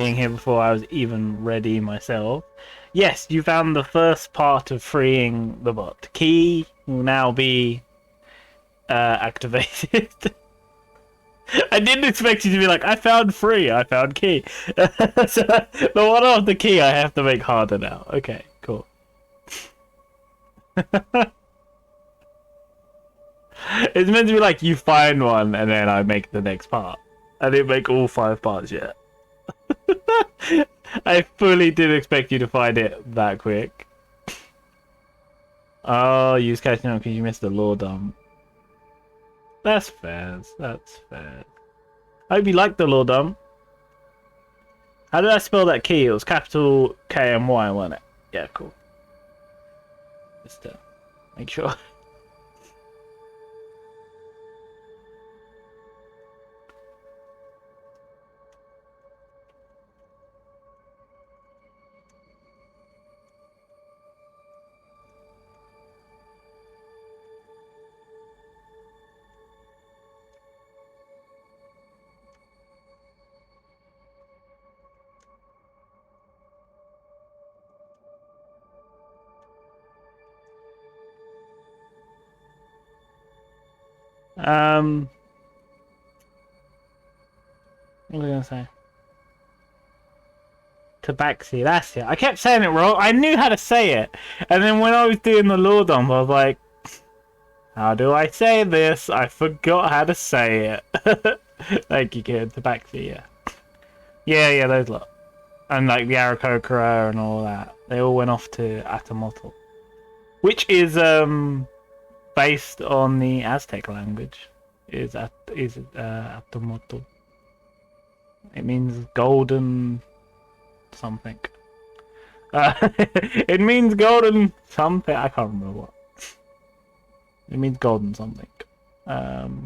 being here before I was even ready myself. Yes, you found the first part of freeing the bot. Key will now be activated. I didn't expect you to be like, I found free, I found key. So the one off the key I have to make harder now. Okay, cool. It's meant to be like you find one and then I make the next part. I didn't make all 5 parts yet. I fully did expect you to find it that quick. Oh, you was catching up because you missed the lore dump. That's fair. That's fair. I hope you liked the lore dump. How did I spell that key? It was capital K-M-Y, wasn't it? Yeah, cool. Just to make sure. What was I gonna say? Tabaxi, that's it. I kept saying it wrong. I knew how to say it. And then when I was doing the lore dump, I was like, how do I say this? I forgot how to say it. Thank you, kid. Tabaxi, yeah. Yeah, those lot. And like the Arakokoro and all that. They all went off to Atamotl. Which is based on the Aztec language. Is Atamotl. It means golden something. It means golden something. I can't remember what. It means golden something. But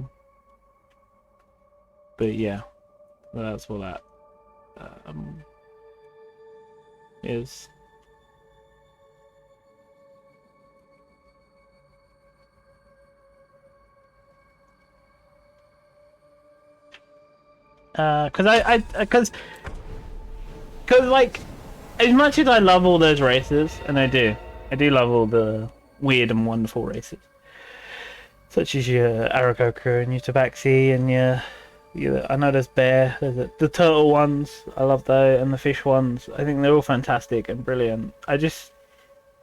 yeah, that's what that is. Because like, as much as I love all those races, and I do love all the weird and wonderful races, such as your Arakokoro and your Tabaxi and your I know there's bear, there's the turtle ones, I love those, and the fish ones. I think they're all fantastic and brilliant. I just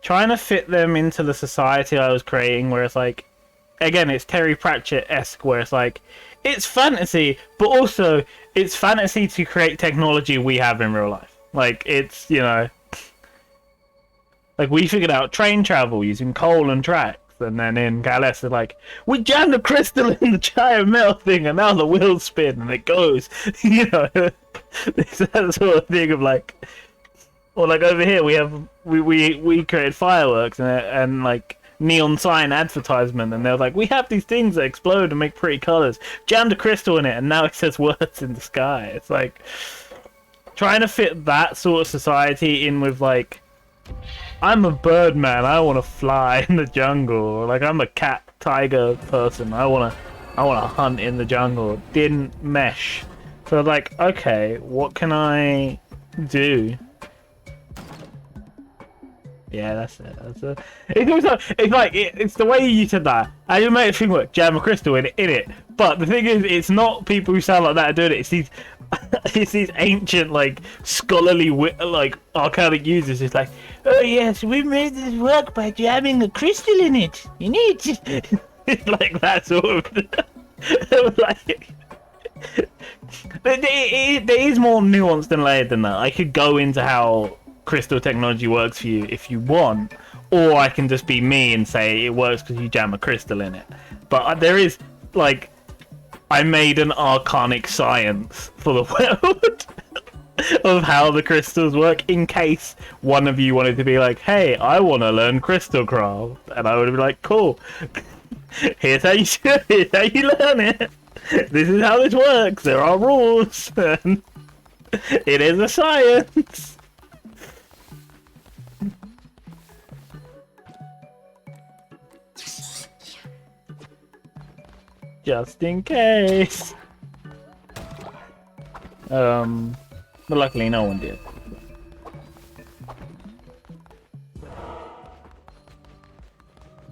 trying to fit them into the society I was creating, where it's like, again, it's Terry Pratchett-esque, where it's like, it's fantasy, but also it's fantasy to create technology we have in real life. Like, it's, you know, like we figured out train travel using coal and tracks, and then in Gales they're like, we jammed the crystal in the giant metal thing, and now the wheels spin and it goes. You know, it's that sort of thing of like, or like over here we created fireworks and like neon sign advertisement, and they're like, we have these things that explode and make pretty colors, jammed a crystal in it and now it says words in the sky. It's like trying to fit that sort of society in with like, I'm a bird man, I want to fly in the jungle, or like I'm a cat tiger person, I want to hunt in the jungle. Didn't mesh. So like, okay, what can I do? Yeah, that's it. That's it. It's also, it's like it's the way you said that. I just made it think like jam a crystal in it. But the thing is, it's not people who sound like that are doing it. It's these, it's these ancient like scholarly like archaic users. It's like, oh yes, we made this work by jamming a crystal in it. You need to... It's like that sort of like. There is more nuance and layered than that. I could go into how crystal technology works for you if you want, or I can just be me and say it works because you jam a crystal in it. But there is like, I made an arcanic science for the world of how the crystals work, in case one of you wanted to be like, hey, I want to learn crystal craft, and I would be like, cool, here's how you learn it. This is how this works. There are rules. It is a science. Just in case. But luckily no one did.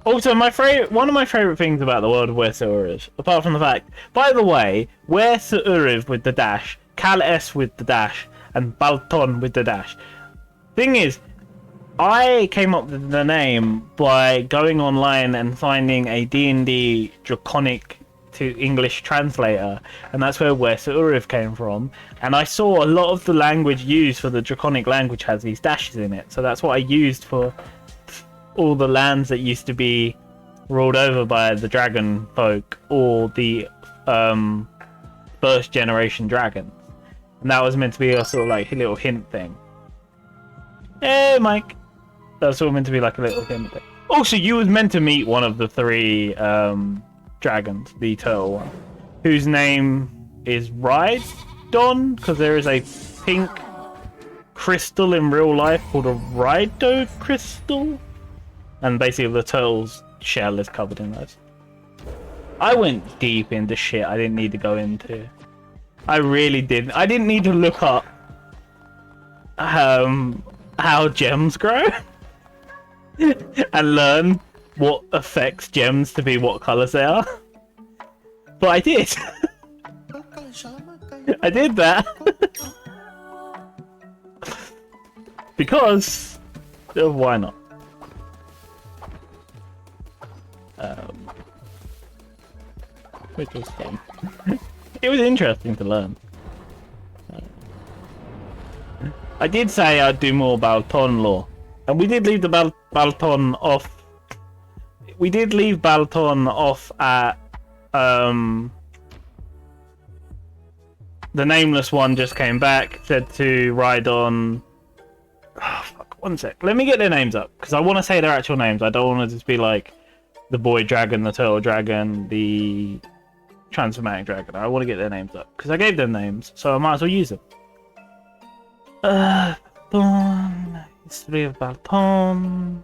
Also, one of my favourite things about the world of Where Su'uriv, apart from the fact, by the way, Where Su'uriv with the dash, Cal S with the dash, and Balton with the dash. Thing is, I came up with the name by going online and finding a D&D Draconic to English translator, and that's where Su'uriv came from. And I saw a lot of the language used for the Draconic language has these dashes in it, so that's what I used for all the lands that used to be ruled over by the dragon folk or the first generation dragons. And that was meant to be a sort of like a little hint thing. Hey, Mike. That was sort of meant to be like a little hint thing. Also, you was meant to meet one of the three dragons, the turtle one, whose name is Rhydon, because there is a pink crystal in real life called a Rhydo crystal. And basically the turtle's shell is covered in those. I went deep into shit I didn't need to go into. I really didn't. I didn't need to look up how gems grow and learn what affects gems to be what colours they are. But I did. I did that. Because why not? Which was fun. It was interesting to learn. I did say I'd do more Balton lore, and we did leave the Balton off. We did leave Balton off at the nameless one just came back, said to Rhydon. Oh, fuck, one sec. Let me get their names up because I want to say their actual names. I don't want to just be like the boy dragon, the turtle dragon, the transformatic dragon. I want to get their names up because I gave them names, so I might as well use them. Balton, history of Balton.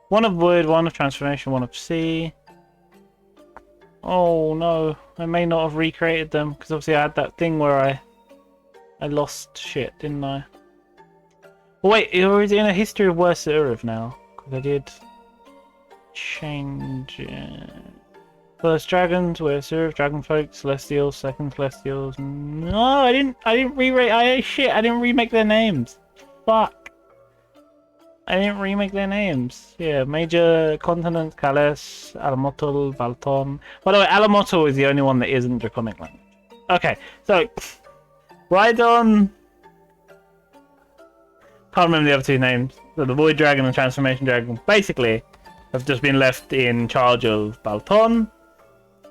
One of wood, one of transformation, one of sea. Oh no, I may not have recreated them because obviously I had that thing where I lost shit, didn't I? Oh, wait, or is it in a history of Where Su'uriv now? Because I did change it. First dragons, Where Su'uriv, dragon folk, celestials, second celestials. No, I didn't re-rate. I didn't remake their names. Fuck. I didn't remake their names. Yeah, major continents, Kalis, Alamotl, Balton. By the way, Alamotl is the only one that isn't Draconic language. Okay, so Rhydon. Can't remember the other two names. So the Void Dragon and Transformation Dragon basically have just been left in charge of Balton.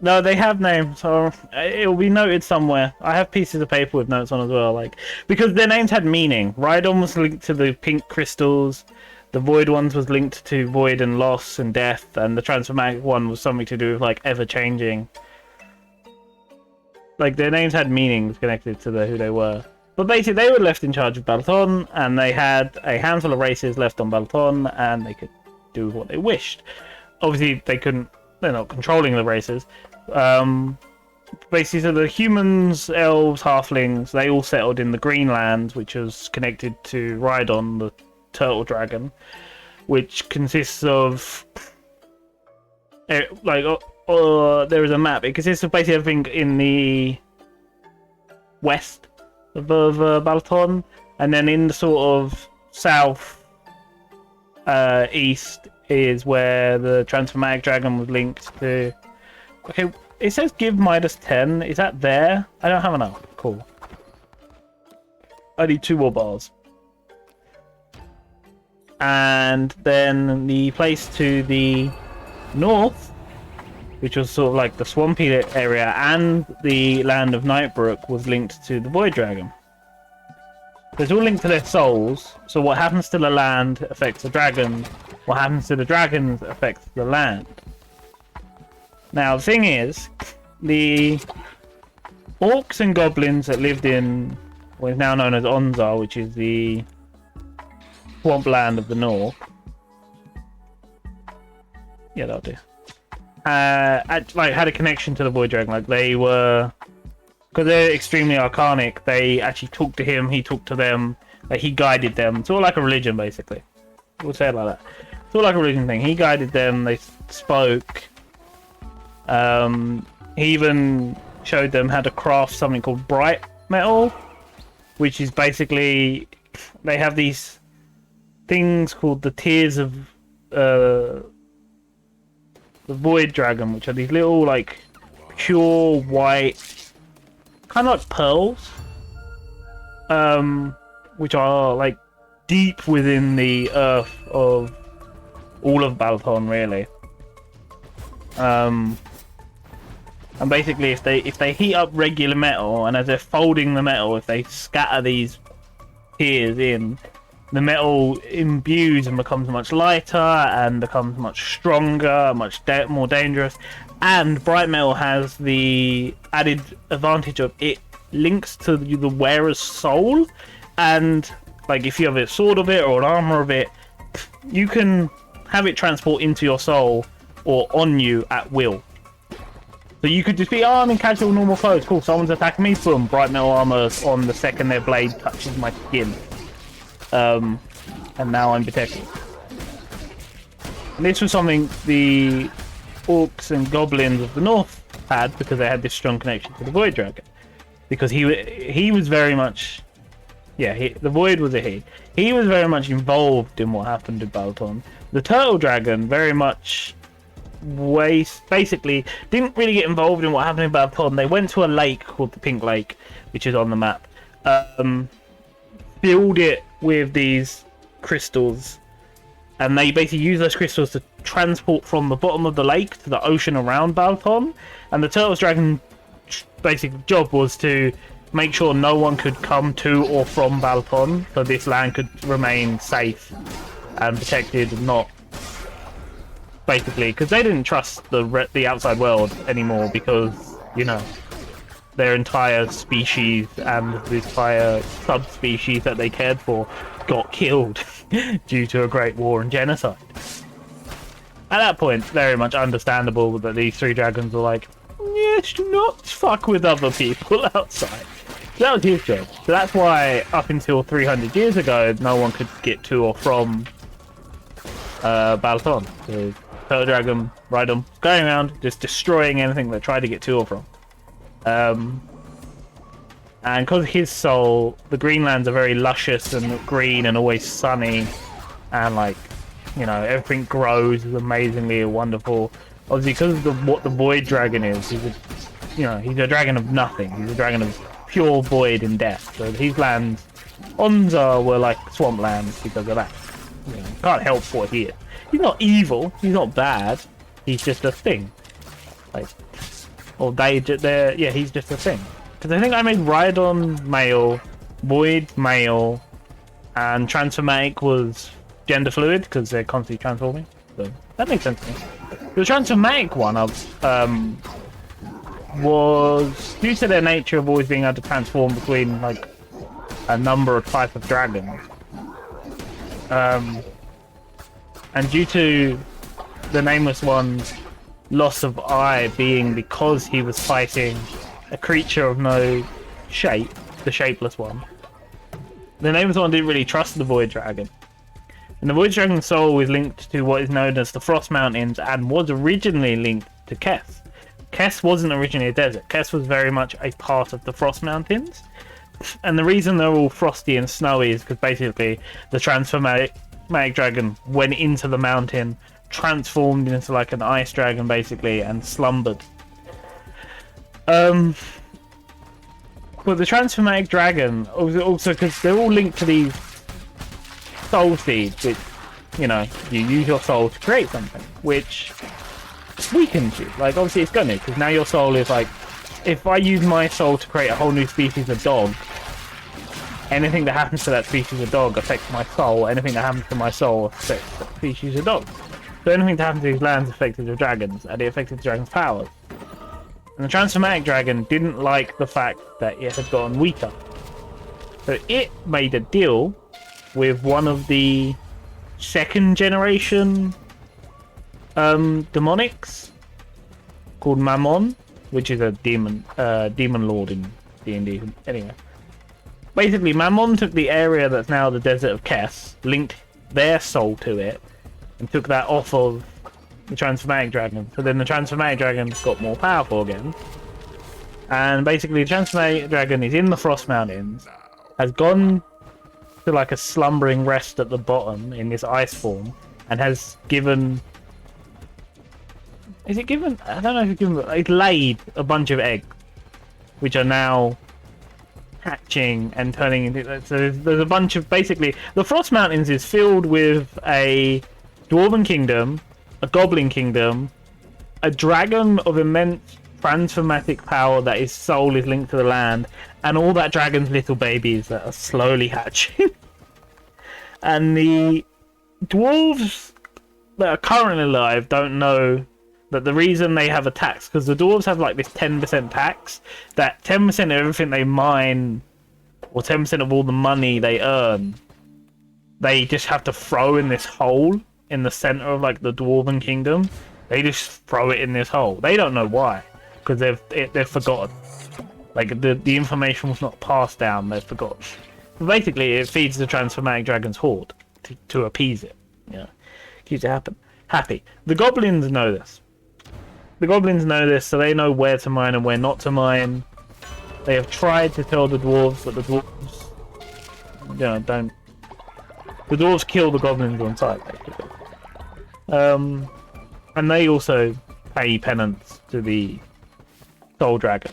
No, they have names, so it'll be noted somewhere. I have pieces of paper with notes on as well, like because their names had meaning. Rhydon was linked to the pink crystals. The Void ones was linked to void and loss and death, and the Transformatic one was something to do with like ever changing. Like their names had meanings connected to who they were. But basically, they were left in charge of Balton, and they had a handful of races left on Balton, and they could do what they wished. Obviously, they couldn't. They're not controlling the races. Basically, so the humans, elves, halflings, they all settled in the Greenlands, which was connected to Rhydon, the turtle dragon, which consists of there is a map. It consists of basically everything in the west of Balton, and then in the sort of south east is where the Transformatic Dragon was linked to. Okay, it says give -10. Is that there? I don't have enough. Cool. I need 2 more bars. And then the place to the north, which was sort of like the swampy area, and the land of Nightbrook was linked to the Void Dragon. So it's all linked to their souls. So what happens to the land affects the dragons. What happens to the dragons affects the land. Now, the thing is, the orcs and goblins that lived in what is now known as Onzar, which is the swamp land of the north, Yeah, that'll do. Like had a connection to the Void Dragon. Like they were, because they're extremely arcanic. They actually talked to him. He talked to them. Like he guided them. It's all like a religion, basically. We'll say it like that. It's all like a religion thing. He guided them. They spoke. He even showed them how to craft something called bright metal, which is basically they have these things called the tears of the Void Dragon, which are these little like pure white, kind of like pearls, which are like deep within the earth of all of Balthon, really. And basically, if they heat up regular metal, and as they're folding the metal, if they scatter these tears in, the metal imbues and becomes much lighter and becomes much stronger, much more dangerous. And bright metal has the added advantage of it links to the wearer's soul, and like if you have a sword of it or an armor of it, you can have it transport into your soul or on you at will. So you could just be, I'm in casual, normal clothes. Cool, someone's attacking me. Boom, bright metal armor on the second their blade touches my skin. And now I'm protected. And this was something the orcs and goblins of the north had because they had this strong connection to the Void Dragon. Because he was very much, the Void was a he. He was very much involved in what happened to Balthon. The Turtle Dragon very much basically didn't really get involved in what happened in Balthon. They went to a lake called the Pink Lake, which is on the map. Filled it with these crystals, and they basically use those crystals to transport from the bottom of the lake to the ocean around Balthon. And the Turtles Dragon basic job was to make sure no one could come to or from Balthon, so this land could remain safe and protected, not basically because they didn't trust the outside world anymore, because their entire species and the entire subspecies that they cared for got killed due to a great war and genocide. At that point, very much understandable that these three dragons were like, yes, do not fuck with other people outside. So that was his job. So that's why up until 300 years ago, no one could get to or from Balthon. So Turtle Dragon, Rhydom, going around just destroying anything that tried to get to or from. And because of his soul, the Greenlands are very luscious and green and always sunny, and everything grows is amazingly wonderful. Obviously, because of what the Void Dragon is, he's a dragon of nothing. He's a dragon of pure void and death. So his lands, Onza, were like swamplands because of that. Can't help what he is. He's not evil. He's not bad. He's just a thing. He's just a thing. Because I think I made Rhydon male, Void male, and Transformatic was gender fluid because they're constantly transforming. So that makes sense to me. The Transformatic one was due to their nature of always being able to transform between a number of types of dragons. And due to the Nameless One's loss of eye being because he was fighting a creature of no shape, the Shapeless One, the Nameless One didn't really trust the Void Dragon. And the Void Dragon's soul is linked to what is known as the Frost Mountains and was originally linked to Kess. Kess wasn't originally a desert. Kess was very much a part of the Frost Mountains. And the reason they're all frosty and snowy is because basically the Transformatic Dragon went into the mountain, transformed into an ice dragon basically, and slumbered. But the Transformatic Dragon, also because they're all linked to these soul seeds, which, you use your soul to create something, which weakens you. Obviously it's gonna, because now your soul is if I use my soul to create a whole new species of dog, anything that happens to that species of dog affects my soul. Anything that happens to my soul affects that species of dog. So anything that happens to these lands affected the dragons, and it affected the dragon's powers. And the Transformatic Dragon didn't like the fact that it had gotten weaker. So it made a deal with one of the second generation demonics called Mammon, which is a demon lord in D&D. Anyway, basically Mammon took the area that's now the desert of Kess, linked their soul to it, and took that off of the transformatic dragon. So then the transformatic dragon got more powerful again. And basically the transformatic dragon is in the Frost Mountains, has gone to like a slumbering rest at the bottom in this ice form, and has given... Is it given? I don't know if it's given... It's laid a bunch of eggs, which are now hatching and turning into... So there's a bunch of... Basically, the Frost Mountains is filled with a Dwarven Kingdom, a Goblin Kingdom, a dragon of immense transformatic power that his soul is linked to the land, and all that dragon's little babies that are slowly hatching. And the dwarves that are currently alive don't know that the reason they have a tax, because the dwarves have like this 10% tax, that 10% of everything they mine, or 10% of all the money they earn, they just have to throw in this hole in the center of like the Dwarven Kingdom. They just throw it in this hole. They don't know why, because they've forgotten. Like the information was not passed down. They've forgotten. But basically, it feeds the transformatic dragon's horde to appease it. Yeah, keeps it happy. The goblins know this. The goblins know this, so they know where to mine and where not to mine. They have tried to tell the dwarves, but the dwarves, don't. The dwarves kill the goblins on sight, basically. And they also pay penance to the soul dragon,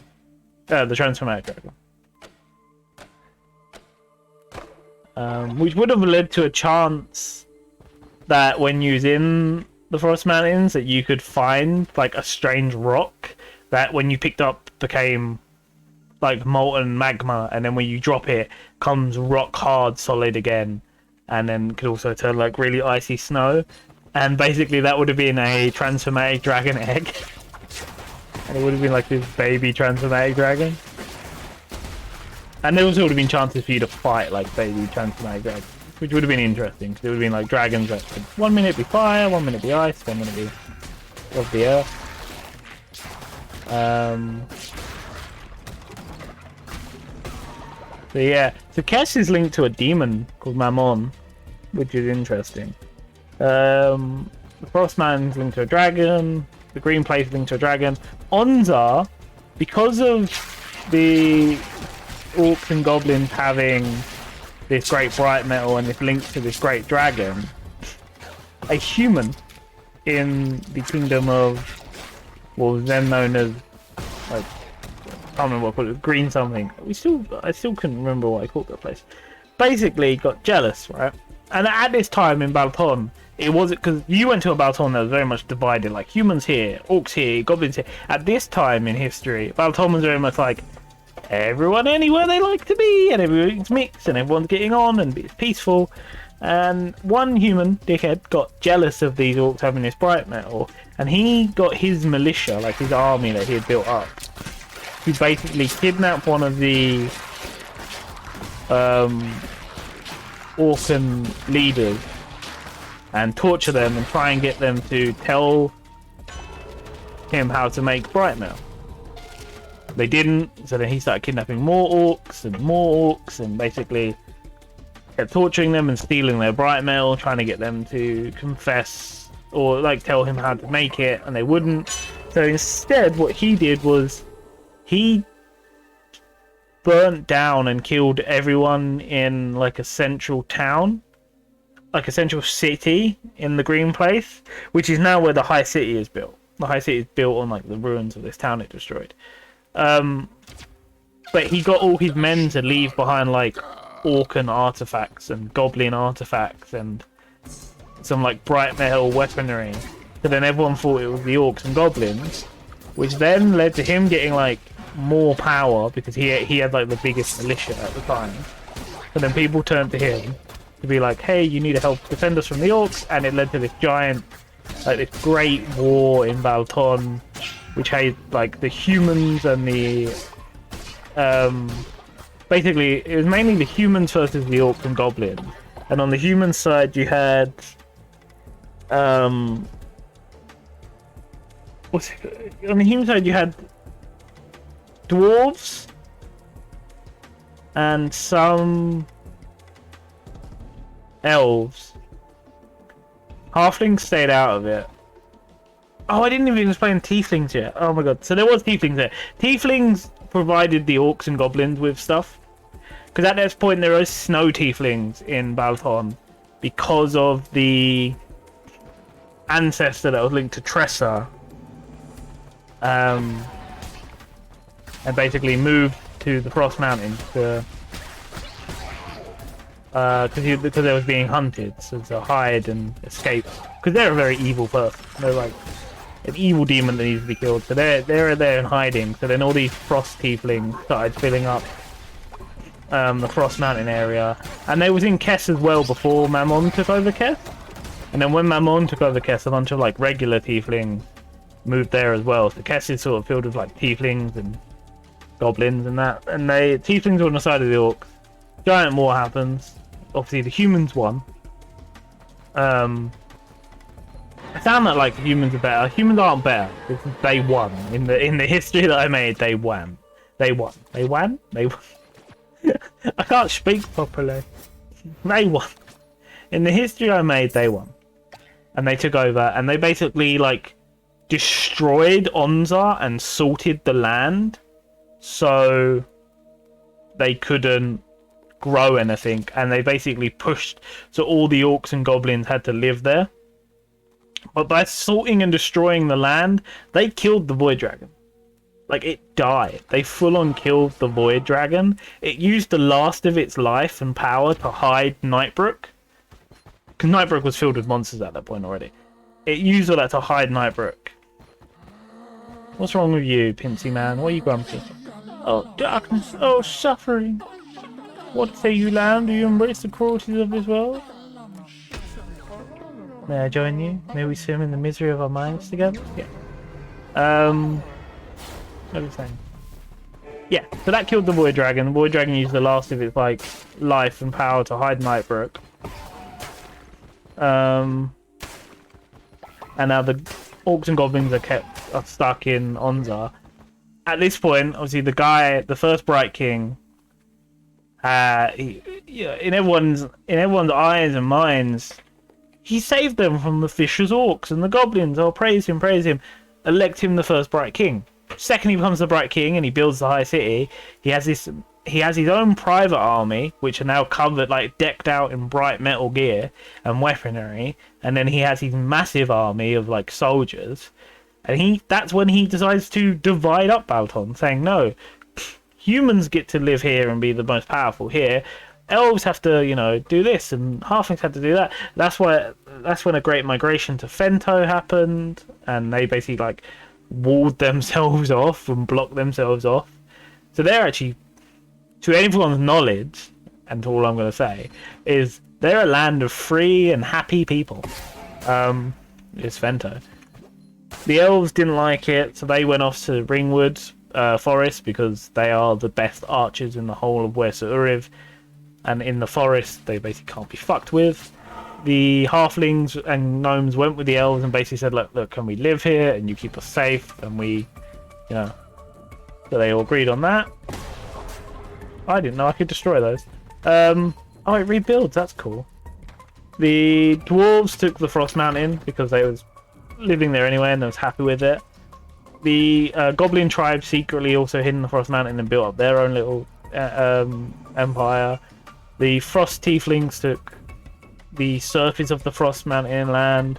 the transformatic dragon, which would have led to a chance that when you was in the Forest Mountains, that you could find like a strange rock that when you picked up became like molten magma, and then when you drop it comes rock hard solid again, and then could also turn like really icy snow. And basically that would have been a transformatic dragon egg. And it would have been like this baby transformatic dragon. And there also would have been chances for you to fight like baby transformatic dragons, which would have been interesting, because it would have been like dragons that could 1 minute be fire, 1 minute be ice, 1 minute be of the earth. So yeah, so Kesh is linked to a demon called Mammon, which is interesting. The Frostman's linked to a dragon, the Green Place is linked to a dragon. Onza, because of the orcs and goblins having this great bright metal and this link to this great dragon, a human in the kingdom of what was then known as, like, I can't remember what I called it, green something. I still couldn't remember what I called that place. Basically got jealous, right? And at this time in Balton, it wasn't, because you went to a Balton that was very much divided, like humans here, orcs here, goblins here. At this time in history, Balton was very much like everyone anywhere they like to be, and everything's mixed, and everyone's getting on, and it's peaceful. And one human dickhead got jealous of these orcs having this bright metal, and he got his militia, like his army that he had built up, to basically kidnap one of the Orcan leaders and torture them and try and get them to tell him how to make bright metal. They didn't, so then he started kidnapping more orcs, and basically kept torturing them and stealing their bright metal, trying to get them to confess or like tell him how to make it, and they wouldn't. So instead what he did was he burnt down and killed everyone in like a central town, like a central city in the Green Place, which is now where the High City is built. The High City is built on like the ruins of this town it destroyed. But he got all his men to leave behind like Orcan artifacts and Goblin artifacts and some like bright metal weaponry. So then everyone thought it was the Orcs and Goblins, which then led to him getting like more power because he had like the biggest militia at the time. So then people turned to him to be like, hey, you need to help defend us from the Orcs, and it led to this giant, like this great war in Balton, which had like the humans and the basically it was mainly the humans versus the Orcs and Goblins. And on the human side you had On the human side, you had dwarves and some elves. Halflings stayed out of it. Oh, I didn't even explain tieflings yet. Oh my god. So there was tieflings there. Tieflings provided the orcs and goblins with stuff. Because at this point there are snow tieflings in Balthon because of the ancestor that was linked to Tressa. And basically moved to the Frost Mountain to because they was being hunted, so to hide and escape. Because they're a very evil person. They're like an evil demon that needs to be killed. So they're there in hiding. So then all these frost tieflings started filling up the Frost Mountain area, and they was in Kess as well before Mammon took over Kess. And then when Mammon took over Kess, a bunch of like regular tieflings moved there as well. So Kess is sort of filled with like tieflings and goblins and that. And tieflings are on the side of the orcs. Giant war happens. Obviously the humans won. I sound like humans are better. Humans aren't better. They won. In the history that I made, they won. They won. They won? They won. I can't speak properly. They won. In the history I made, they won. And they took over, and they basically like destroyed Onza and salted the land so they couldn't grow anything, and they basically pushed so all the orcs and goblins had to live there. But by salting and destroying the land, they killed the void dragon. Like, it died. They full on killed the void dragon. It used the last of its life and power to hide Nightbrook, because Nightbrook was filled with monsters at that point already. It used all that to hide Nightbrook. What's wrong with you, Pincy man? What are you grumpy? Oh, darkness. Oh, suffering. What say you, lamb? Do you embrace the cruelties of this world? May I join you? May we swim in the misery of our minds together? Yeah. What was I saying? Yeah, so that killed the void dragon. The void dragon used the last of its like life and power to hide Nightbrook. And now the orcs and goblins are stuck in Onza. At this point, obviously the first Bright King, in everyone's eyes and minds, he saved them from the Fisher's orcs and the goblins. Oh, praise him, praise him. Elect him the first Bright King. Second he becomes the Bright King and he builds the High City, he has his own private army, which are now covered, like decked out in bright metal gear and weaponry, and then he has his massive army of like soldiers, and that's when he decides to divide up Balton, saying no, humans get to live here and be the most powerful here, elves have to, do this, and halflings have to do that. That's when a great migration to Fento happened, and they basically like walled themselves off and blocked themselves off. So they're actually, to everyone's knowledge, and all I'm going to say, is they're a land of free and happy people. It's Fento. The elves didn't like it, so they went off to Ringwood Forest, because they are the best archers in the whole of West Uriv. And in the forest, they basically can't be fucked with. The halflings and gnomes went with the elves and basically said, look, can we live here? And you keep us safe. And we, so they all agreed on that. I didn't know I could destroy those. Oh, it rebuilds. That's cool. The dwarves took the Frost Mountain because they was living there anyway and they was happy with it. The goblin tribe secretly also hid in the Frost Mountain and built up their own little empire. The Frost Tieflings took the surface of the Frost Mountain land.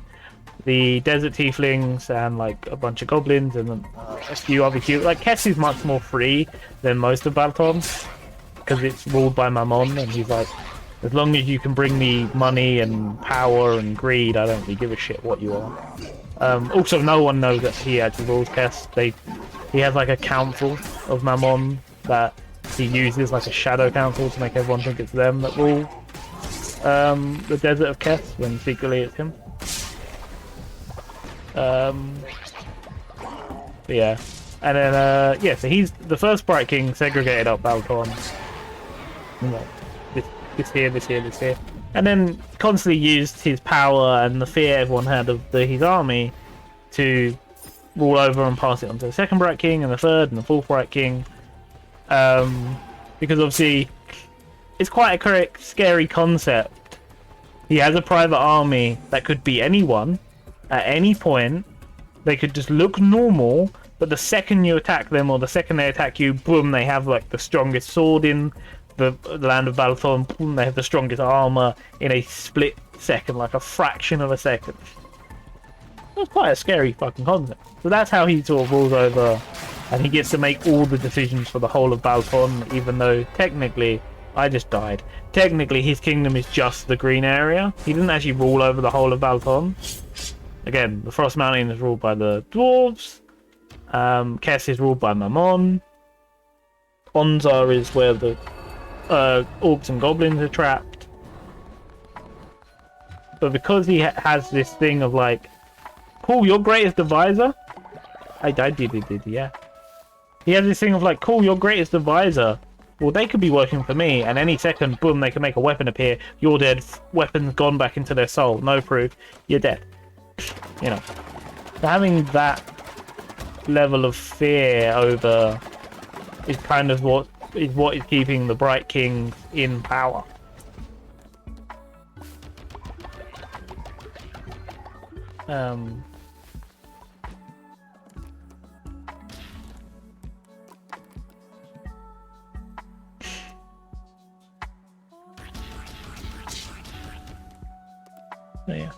The Desert Tieflings and like a bunch of goblins and a few other cute. Like Kess is much more free than most of Balton because it's ruled by Mammon, and he's like, as long as you can bring me money and power and greed, I don't really give a shit what you are. Also, no one knows that he actually rules Kess. He has like a council of Mammon that he uses, like a shadow council, to make everyone think it's them that rule the desert of Kess, when secretly it's him. But yeah, and then so he's the first Bright King, segregated up Balton. This here, this here, this here, and then constantly used his power and the fear everyone had of his army to rule over and pass it on to the second Bright King and the third and the fourth Bright King. Because obviously it's quite a correct, scary concept. He has a private army that could be anyone at any point. They could just look normal, but the second you attack them or the second they attack you, boom, they have like the strongest sword in the land of Balathon, boom, they have the strongest armor in a split second, like a fraction of a second. That's quite a scary fucking concept. So that's how he sort of rules over, and he gets to make all the decisions for the whole of Balathon, even though technically, I just died. Technically, his kingdom is just the green area. He didn't actually rule over the whole of Balathon. Again, the Frost Mountain is ruled by the dwarves. Kess is ruled by Mammon. Onzar is where the orcs and goblins are trapped. But because he has this thing of like, cool, your greatest deviser? I did, yeah. He has this thing of like, cool, your greatest deviser. Well, they could be working for me, and any second, boom, they can make a weapon appear. You're dead. Weapons gone back into their soul. No proof. You're dead. You know, so having that level of fear over is kind of what is keeping the Bright King in power. So yeah.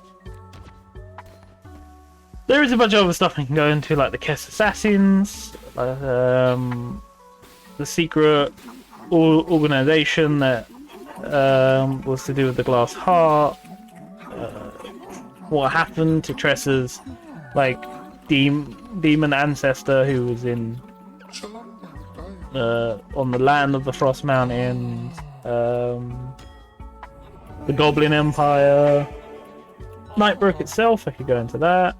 There is a bunch of other stuff I can go into, like the Kess Assassins, the secret organization that was to do with the Glass Heart, what happened to Tressa's like demon ancestor who was in on the land of the Frost Mountains, the Goblin Empire, Nightbrook itself. I could go into that.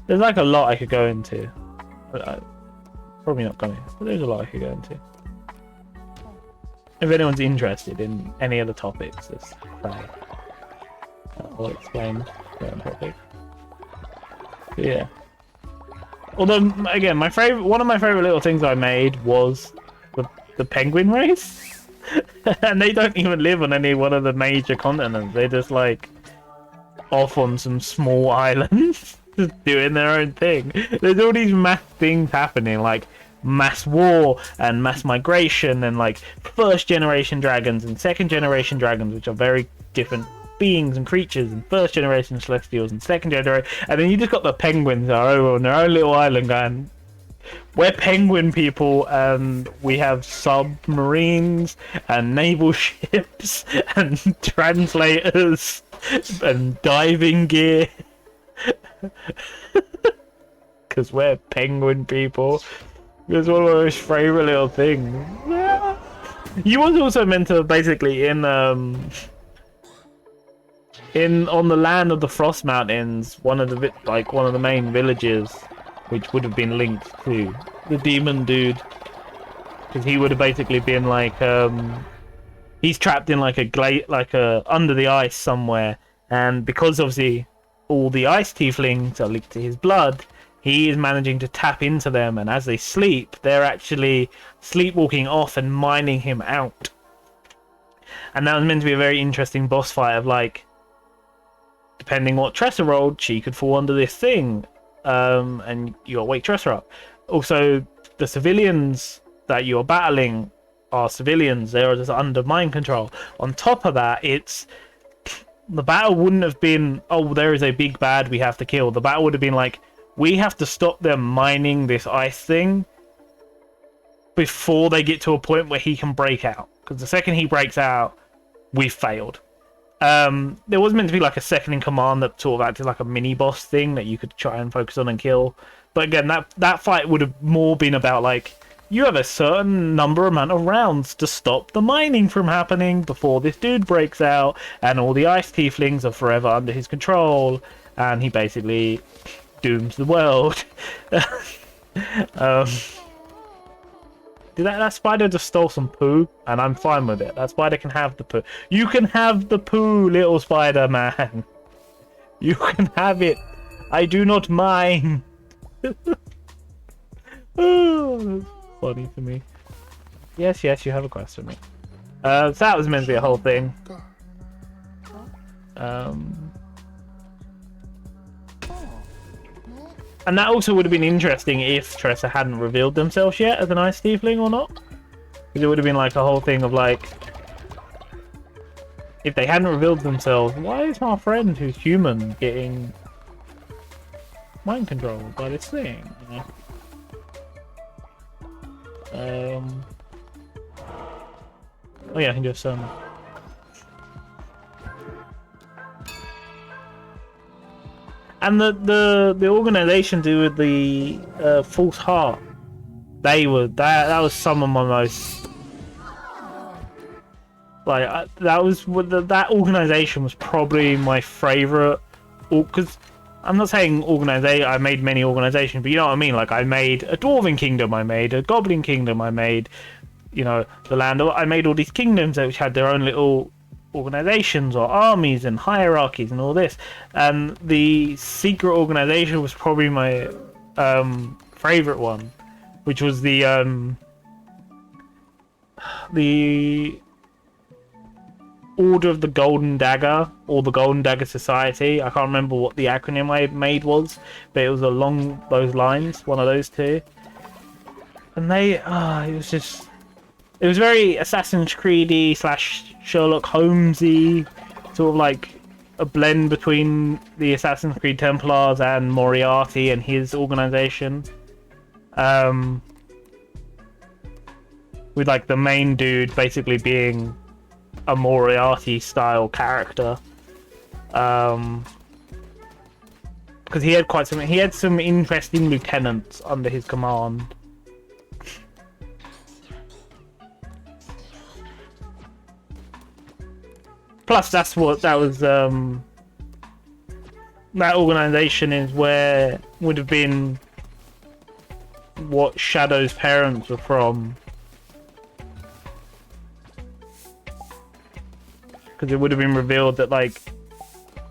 There's like a lot I could go into. Probably not going to, but there's a lot I could go into. If anyone's interested in any of the topics, just say. I'll explain certain topics. But yeah. Although, again, one of my favorite little things I made was the penguin race. And they don't even live on any one of the major continents. They're just like off on some small islands. Just doing their own thing. There's all these mass things happening, like mass war and mass migration and like first generation dragons and second generation dragons, which are very different beings and creatures, and first generation celestials and second generation, and then you just got the penguins that are over on their own little island going, we're penguin people and we have submarines and naval ships and translators and diving gear. Because we're penguin people. It's one of my most favourite little things. You was also meant to basically on the land of the Frost Mountains, one of the main villages, which would have been linked to the demon dude, because he would have basically been like he's trapped in like a under the ice somewhere, and because obviously all the ice tieflings are linked to his blood, he is managing to tap into them, and as they sleep, they're actually sleepwalking off and mining him out. And that was meant to be a very interesting boss fight of like, depending what Tressa rolled, she could fall under this thing, and you gotta wake Tressa up. Also, the civilians that you're battling are civilians. They're just under mind control. On top of that, the battle wouldn't have been, oh, there is a big bad we have to kill. The battle would have been like, we have to stop them mining this ice thing before they get to a point where he can break out. Because the second he breaks out, we've failed. There was meant to be like a second in command that sort of acted like a mini boss thing that you could try and focus on and kill. But again, that fight would have more been about like, you have a certain amount of rounds to stop the mining from happening before this dude breaks out, and all the ice tieflings are forever under his control, and he basically dooms the world. That spider just stole some poo, and I'm fine with it. That spider can have the poo. You can have the poo, little spider man. You can have it. I do not mind. Oh, that's funny to me. Yes, yes, you have a quest for me. So that was meant to be a whole thing. And that also would have been interesting if Tressa hadn't revealed themselves yet as an ice tiefling or not. Because it would have been like a whole thing of like, if they hadn't revealed themselves, why is our friend who's human getting mind controlled by this thing? You know? Oh yeah, I can just and the organization do with the false heart. They were that was some of my most like that was that organization was probably my favorite, because I'm not saying organization. I made many organizations, but you know what I mean. Like I made a Dwarven kingdom, I made a Goblin kingdom, I made, you know, the land. I made all these kingdoms which had their own little organizations or armies and hierarchies and all this. And the secret organization was probably my favorite one, which was the Order of the Golden Dagger, or the Golden Dagger Society. I can't remember what the acronym I made was, but it was along those lines, one of those two. And they, it was very Assassin's Creed-y / Sherlock Holmes-y, sort of like a blend between the Assassin's Creed Templars and Moriarty and his organization. With like the main dude basically being a Moriarty style character, because he had some interesting lieutenants under his command. Plus that organization is where would have been what Shadow's parents were from. Because it would have been revealed that, like,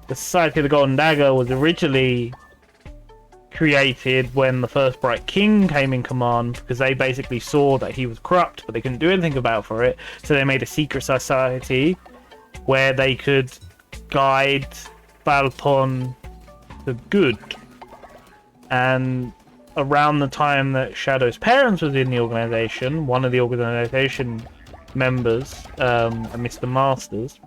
the Society of the Golden Dagger was originally created when the first Bright King came in command, because they basically saw that he was corrupt, but they couldn't do anything about it. So they made a secret society where they could guide Valpon to good. And around the time that Shadow's parents was in the organization, one of the organization members, Mr. Masters,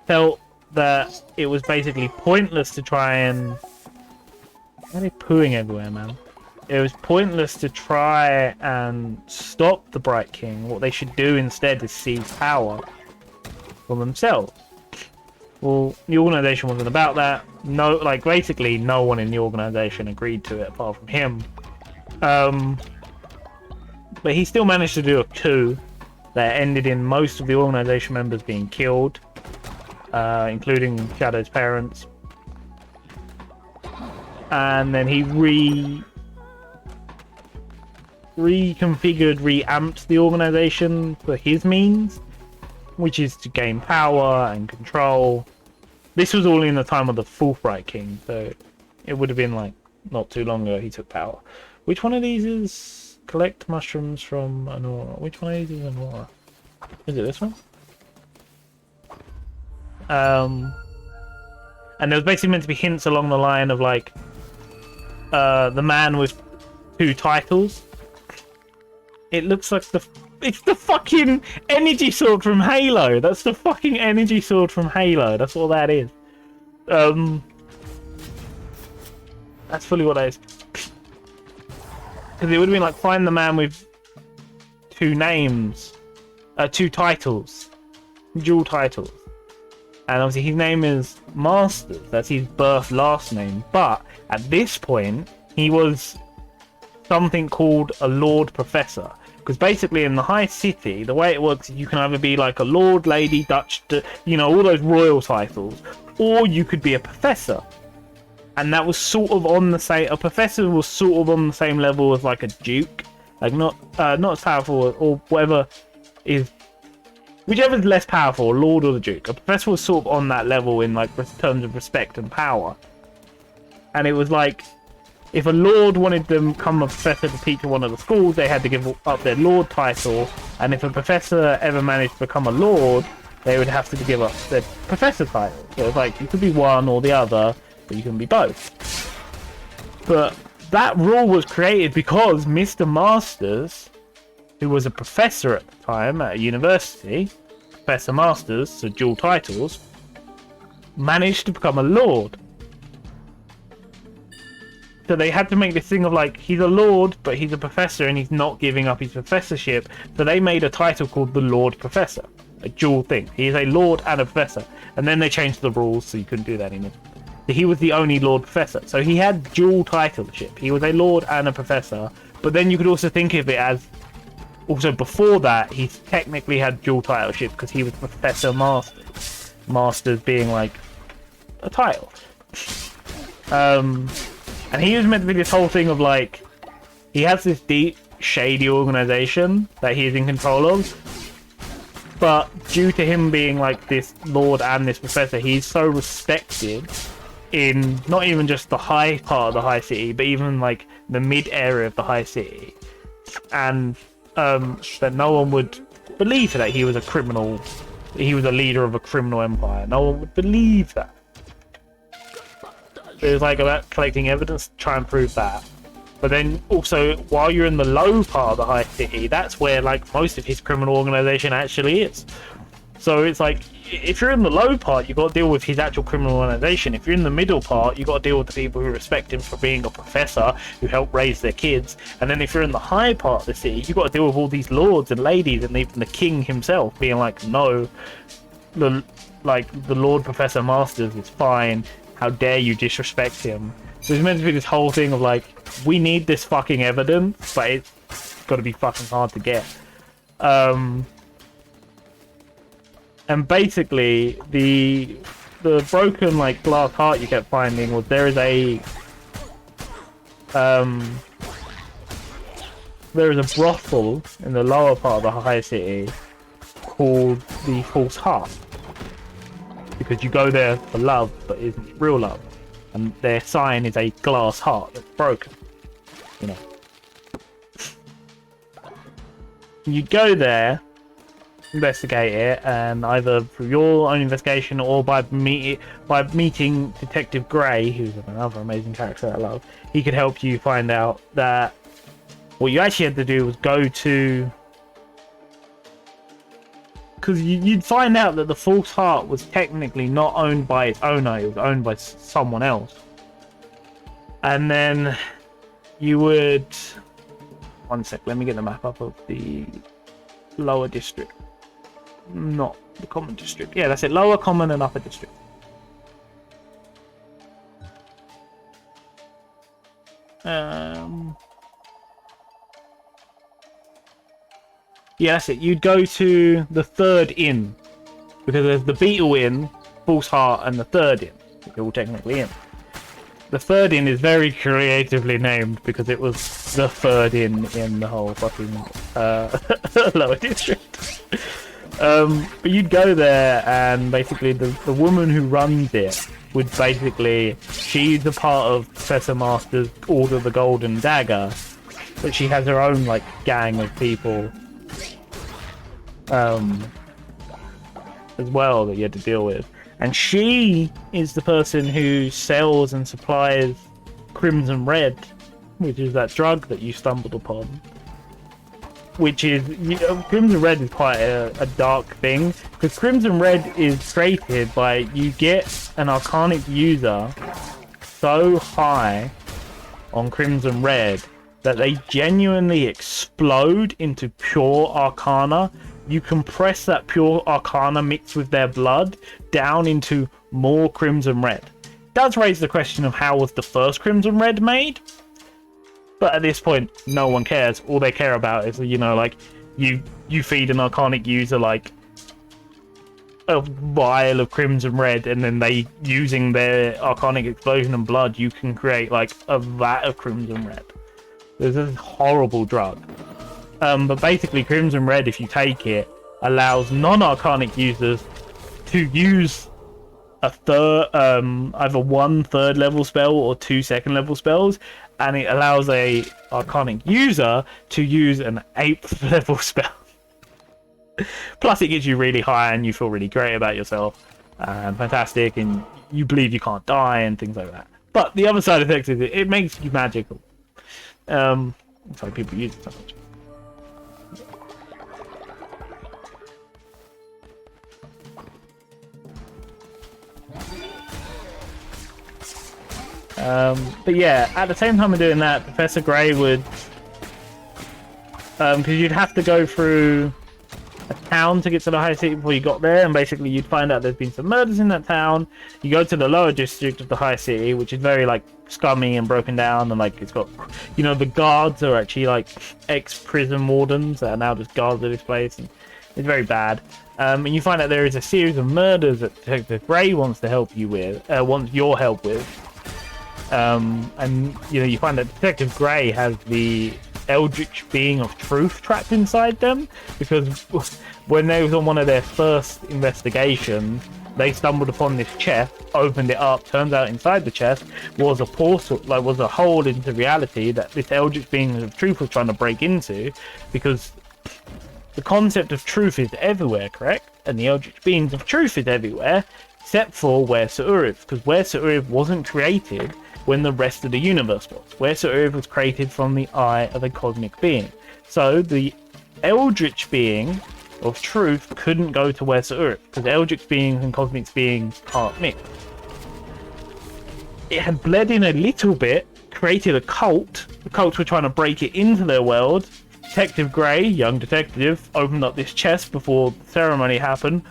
felt that it was basically pointless to try and... Why are they pooing everywhere, man? It was pointless to try and stop the Bright King. What they should do instead is seize power for themselves. Well, the organization wasn't about that. No, like, basically no one in the organization agreed to it apart from him. But he still managed to do a coup that ended in most of the organization members being killed, including Shadow's parents. And then he reconfigured, reamped the organization for his means, which is to gain power and control. This was all in the time of the fourth Bright King, so it would have been like not too long ago he took power. Which one of these is collect mushrooms from Anora? Which one of these is Anora? Is it this one? And there was basically meant to be hints along the line of like the man with 2 titles. It looks like it's the fucking energy sword from Halo. That's the fucking energy sword from Halo. That's all that is. That's fully what that is. Because it would have been like, find the man with 2 names, 2 titles, dual titles. And obviously his name is Masters. That's his birth last name. But at this point, he was something called a Lord Professor. Because basically in the High City, the way it works is you can either be like a Lord, Lady, Dutch, you know, all those royal titles, or you could be a Professor. And that was sort of on the same... A Professor was sort of on the same level as like a Duke. Like not as powerful or whatever is... Whichever's less powerful, Lord or the Duke. A Professor was sort of on that level in like terms of respect and power. And it was like... if a lord wanted them to become a professor to teach at one of the schools, they had to give up their lord title. And if a professor ever managed to become a lord, they would have to give up their professor title. So it's like, you could be one or the other, but you can be both. But that rule was created because Mr. Masters, who was a professor at the time at a university, Professor Masters, so dual titles, managed to become a lord. So they had to make this thing of like, he's a lord, but he's a professor and he's not giving up his professorship. So they made a title called the Lord Professor, a dual thing. He is a lord and a professor. And then they changed the rules so you couldn't do that anymore. He was the only Lord Professor. So he had dual titleship. He was a lord and a professor. But then you could also think of it as, also before that, he technically had dual titleship because he was Professor Masters. Masters being like a title. And he was meant to be this whole thing of like, he has this deep, shady organization that he is in control of. But due to him being like this lord and this professor, he's so respected in not even just the high part of the high city, but even like the mid area of the high city. And that no one would believe that he was a criminal, he was a leader of a criminal empire. No one would believe that. It was like about collecting evidence to try and prove that. But then also, while you're in the low part of the high city, that's where like most of his criminal organization actually is. So it's like, if you're in the low part, you've got to deal with his actual criminal organization. If you're in the middle part, you've got to deal with the people who respect him for being a professor, who help raise their kids. And then if you're in the high part of the city, you've got to deal with all these lords and ladies and even the king himself being like, no, the Lord Professor Masters is fine. How dare you disrespect him? So it's meant to be this whole thing of like, we need this fucking evidence, but it's got to be fucking hard to get. And basically, the broken like glass heart you kept finding was there is a brothel in the lower part of the high city called the False Heart. Because you go there for love, but isn't real love. And their sign is a glass heart that's broken. You know. You go there, investigate it, and either through your own investigation or by meeting Detective Gray, who's another amazing character I love, he could help you find out that what you actually had to do was go to... Because you'd find out that the False Heart was technically not owned by its owner, it was owned by someone else. And then you would... One sec, let me get the map up of the lower district. Not the common district. Yeah, that's it, lower common and upper district. Yeah, that's it. You'd go to the third inn. Because there's the Beetle Inn, False Heart, and the third inn. They're all technically in. The third inn is very creatively named because it was the third inn in the whole fucking lower district. But you'd go there and basically the woman who runs it would basically... She's a part of Professor Master's Order of the Golden Dagger. But she has her own like gang of people as well that you had to deal with, and she is the person who sells and supplies Crimson Red, which is that drug that you stumbled upon, which is, you know, Crimson Red is quite a dark thing, because Crimson Red is created by, you get an Arcanic user so high on Crimson Red that they genuinely explode into pure Arcana. You compress that pure Arcana mixed with their blood down into more Crimson Red. It does raise the question of how was the first Crimson Red made? But at this point, no one cares. All they care about is, you know, like, you feed an Arcanic user, like, a vial of Crimson Red, and then they, using their Arcanic explosion and blood, you can create, like, a vat of Crimson Red. This is a horrible drug. But basically, Crimson Red, if you take it, allows non-Arcanic users to use a third, either 1/3 level spell or 2 second level spells, and it allows a arcanic user to use an 8th level spell. Plus, it gets you really high, and you feel really great about yourself, and fantastic, and you believe you can't die, and things like that. But the other side effect is it makes you magical. So people use it so much. But yeah, at the same time of doing that, Professor Grey would, because you'd have to go through a town to get to the high city before you got there, and basically you'd find out there's been some murders in that town. You go to the lower district of the high city, which is very like scummy and broken down, and like it's got, you know, the guards are actually like ex-prison wardens that are now just guards of this place, and it's very bad. And you find out there is a series of murders that Detective Grey wants to help you with, wants your help with. And you know, you find that Detective Grey has the eldritch being of truth trapped inside them, because when they was on one of their first investigations, they stumbled upon this chest, opened it up, turns out inside the chest was a portal, like was a hole into reality that this eldritch being of truth was trying to break into, because the concept of truth is everywhere, correct? And the eldritch beings of truth is everywhere, except for Where Sa'uriv, because Where Sa'uriv wasn't created when the rest of the universe was. Where Sa'uriv was created from the eye of a cosmic being. So the eldritch being of truth couldn't go to Where Sa'uriv, because eldritch beings and cosmic beings can't mix. It had bled in a little bit, created a cult. The cults were trying to break it into their world. Detective Grey, young detective, opened up this chest before the ceremony happened.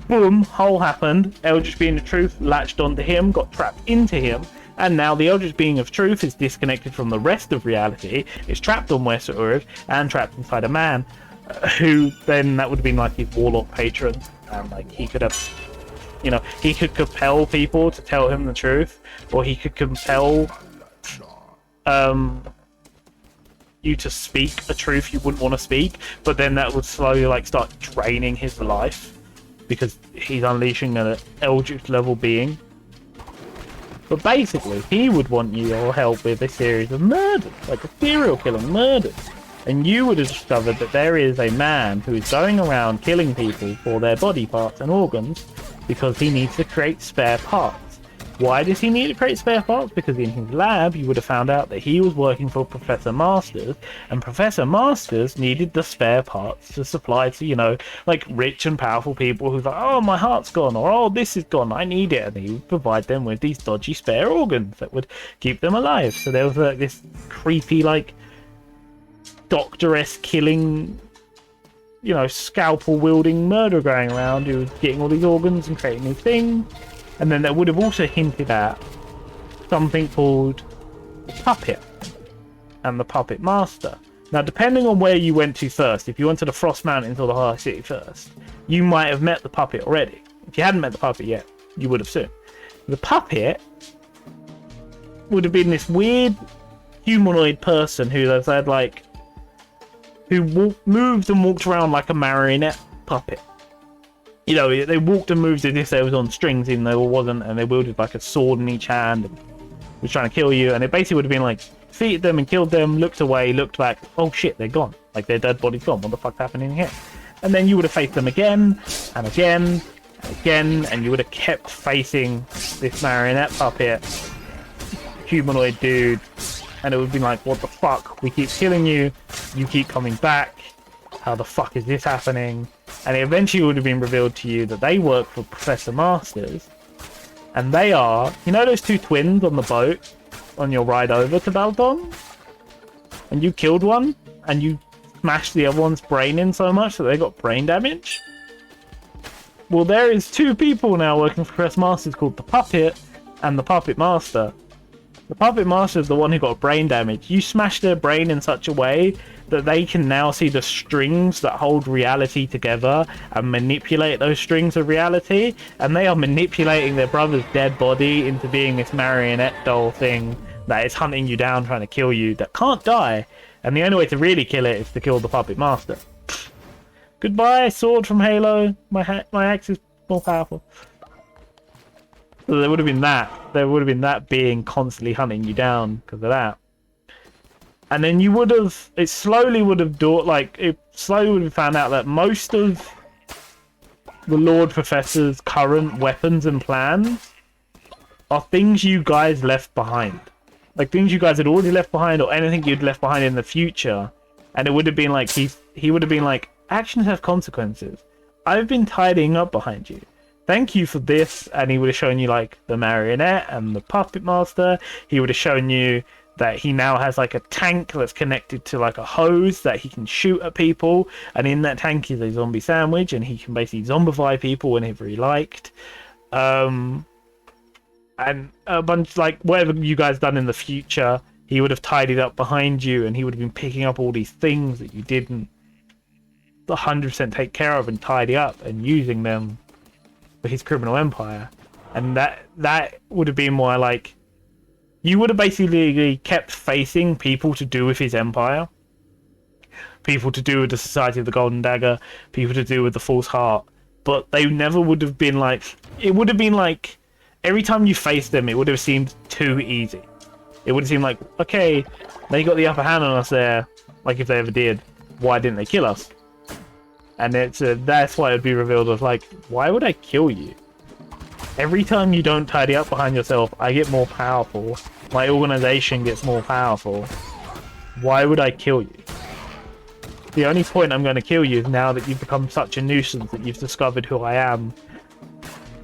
Boom, hole happened. Eldritch being of truth latched onto him, got trapped into him. And now the eldritch being of truth is disconnected from the rest of reality. It's trapped on Where Sa'uriv and trapped inside a man, who then that would have been like his warlock patron, and like he could have, you know, he could compel people to tell him the truth, or he could compel you to speak a truth you wouldn't want to speak, but then that would slowly like start draining his life because he's unleashing an eldritch level being. But basically, he would want your help with a series of murders, like a serial killing murders. And you would have discovered that there is a man who is going around killing people for their body parts and organs because he needs to create spare parts. Why does he need to create spare parts? Because in his lab, you would have found out that he was working for Professor Masters, and Professor Masters needed the spare parts to supply to, you know, like rich and powerful people who's like, oh, my heart's gone, or oh, this is gone, I need it. And he would provide them with these dodgy spare organs that would keep them alive. So there was like this creepy, like, doctoress killing, you know, scalpel wielding murderer going around who was getting all these organs and creating these things. And then they would have also hinted at something called the Puppet and the Puppet Master. Now, depending on where you went to first, if you went to the Frost Mountains or the High City first, you might have met the Puppet already. If you hadn't met the Puppet yet, you would have soon. The Puppet would have been this weird humanoid person who had like, who moved and walked around like a marionette puppet. You know, they walked and moved as if they was on strings, even though it wasn't, and they wielded like a sword in each hand and was trying to kill you. And it basically would have been like, defeated them and killed them, looked away, looked back, oh shit, they're gone. Like, their dead body's gone, what the fuck's happening here? And then you would have faced them again, and again, and again, and you would have kept facing this marionette puppet, humanoid dude, and it would be like, what the fuck, we keep killing you, you keep coming back, how the fuck is this happening? And it eventually would have been revealed to you that they work for Professor Masters, and they are, you know those two twins on the boat on your ride over to Baldon? And you killed one, and you smashed the other one's brain in so much that they got brain damage? Well, there is two people now working for Professor Masters called the Puppet and the Puppet Master. The Puppet Master is the one who got brain damage. You smashed their brain in such a way that they can now see the strings that hold reality together and manipulate those strings of reality, and they are manipulating their brother's dead body into being this marionette doll thing that is hunting you down, trying to kill you, that can't die, and the only way to really kill it is to kill the Puppet Master. Goodbye, sword from Halo. My axe is more powerful. So there would have been that. There would have been that being constantly hunting you down because of that. And then you would have, it slowly would have found out that most of the Lord Professor's current weapons and plans are things you guys left behind. Like things you guys had already left behind or anything you'd left behind in the future. And it would have been like, he would have been like, actions have consequences. I've been tidying up behind you. Thank you for this. And he would have shown you like the marionette and the puppet master. He would have shown you that he now has like a tank that's connected to like a hose that he can shoot at people. And in that tank is a zombie sandwich and he can basically zombify people whenever he liked. And a bunch like whatever you guys done in the future, he would have tidied up behind you and he would have been picking up all these things that you didn't 100% take care of and tidy up and using them for his criminal empire. And that would have been more like you would have basically kept facing people to do with his empire, people to do with the Society of the Golden Dagger, people to do with the False Heart, but they never would have been like, it would have been like every time you faced them it would have seemed too easy. It would have seemed like, okay, they got the upper hand on us there, like if they ever did, why didn't they kill us? And that's why it would be revealed as like, why would I kill you? Every time you don't tidy up behind yourself, I get more powerful. My organization gets more powerful. Why would I kill you? The only point I'm going to kill you is now that you've become such a nuisance that you've discovered who I am.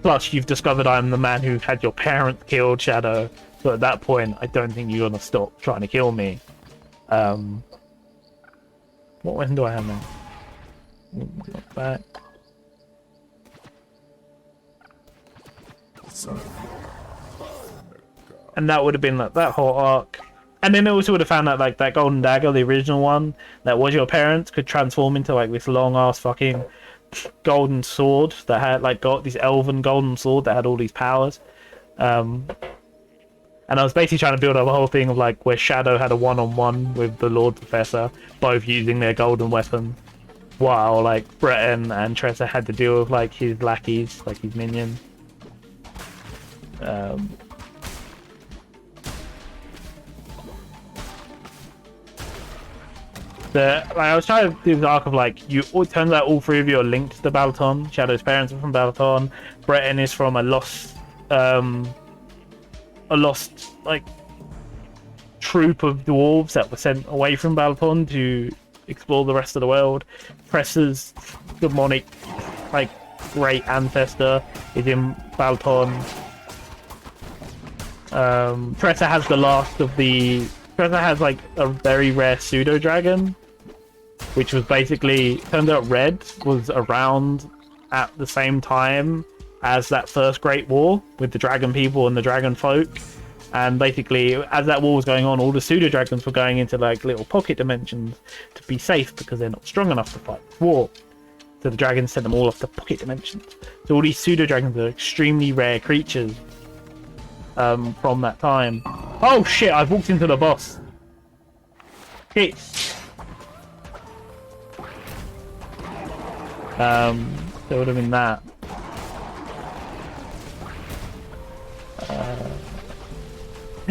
Plus, you've discovered I'm the man who had your parents killed, Shadow. So at that point, I don't think you're going to stop trying to kill me. What weapon do I have now? Back. And that would have been like that whole arc. And then it also would have found out like that golden dagger, the original one, that was your parents, could transform into like this long ass fucking golden sword that had like got this elven golden sword that had all these powers. And I was basically trying to build up a whole thing of like where Shadow had a one-on-one with the Lord Professor, both using their golden weapon, while like Breton and Tressa had to deal with like his lackeys, like his minions. I was trying to do this arc of like, it turns out all three of you are linked to Balaton. Shadow's parents are from Balaton. Breton is from a lost like troop of dwarves that were sent away from Balaton to explore the rest of the world. Tressa's demonic like great ancestor is in Balaton. Tressa has the last of the... Tressa has like a very rare pseudo dragon, which was basically, turns out Red was around at the same time as that first Great War with the dragon people and the dragon folk. And basically, as that war was going on, all the pseudo dragons were going into like little pocket dimensions to be safe because they're not strong enough to fight the war. So the dragons sent them all off to pocket dimensions. So all these pseudo dragons are extremely rare creatures from that time. Oh shit! I've walked into the boss. Shit. There would have been that.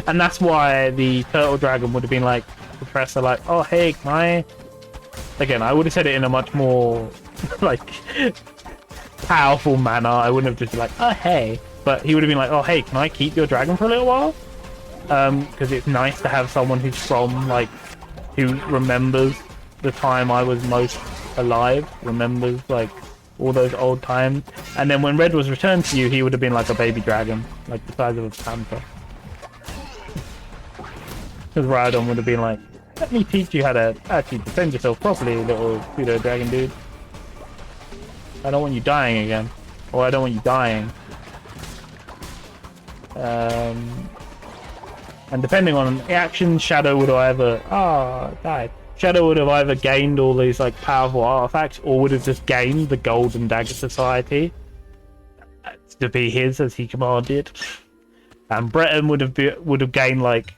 And that's why the turtle dragon would have been like, the Professor, like, oh hey, can I... Again, I would have said it in a much more, like, powerful manner. I wouldn't have just been like, oh hey. But he would have been like, oh hey, can I keep your dragon for a little while? Because it's nice to have someone who's from, like, who remembers the time I was most alive, remembers, like, all those old times. And then when Red was returned to you, he would have been like a baby dragon, like the size of a panther. Because Rhydon would have been like, let me teach you how to actually defend yourself properly, little pseudo dragon dude. I don't want you dying again. Or I don't want you dying. And depending on action, Shadow would have either... died. Shadow would have either gained all these like powerful artifacts or would have just gained the Golden Dagger Society to be his as he commanded. And Breton would have gained like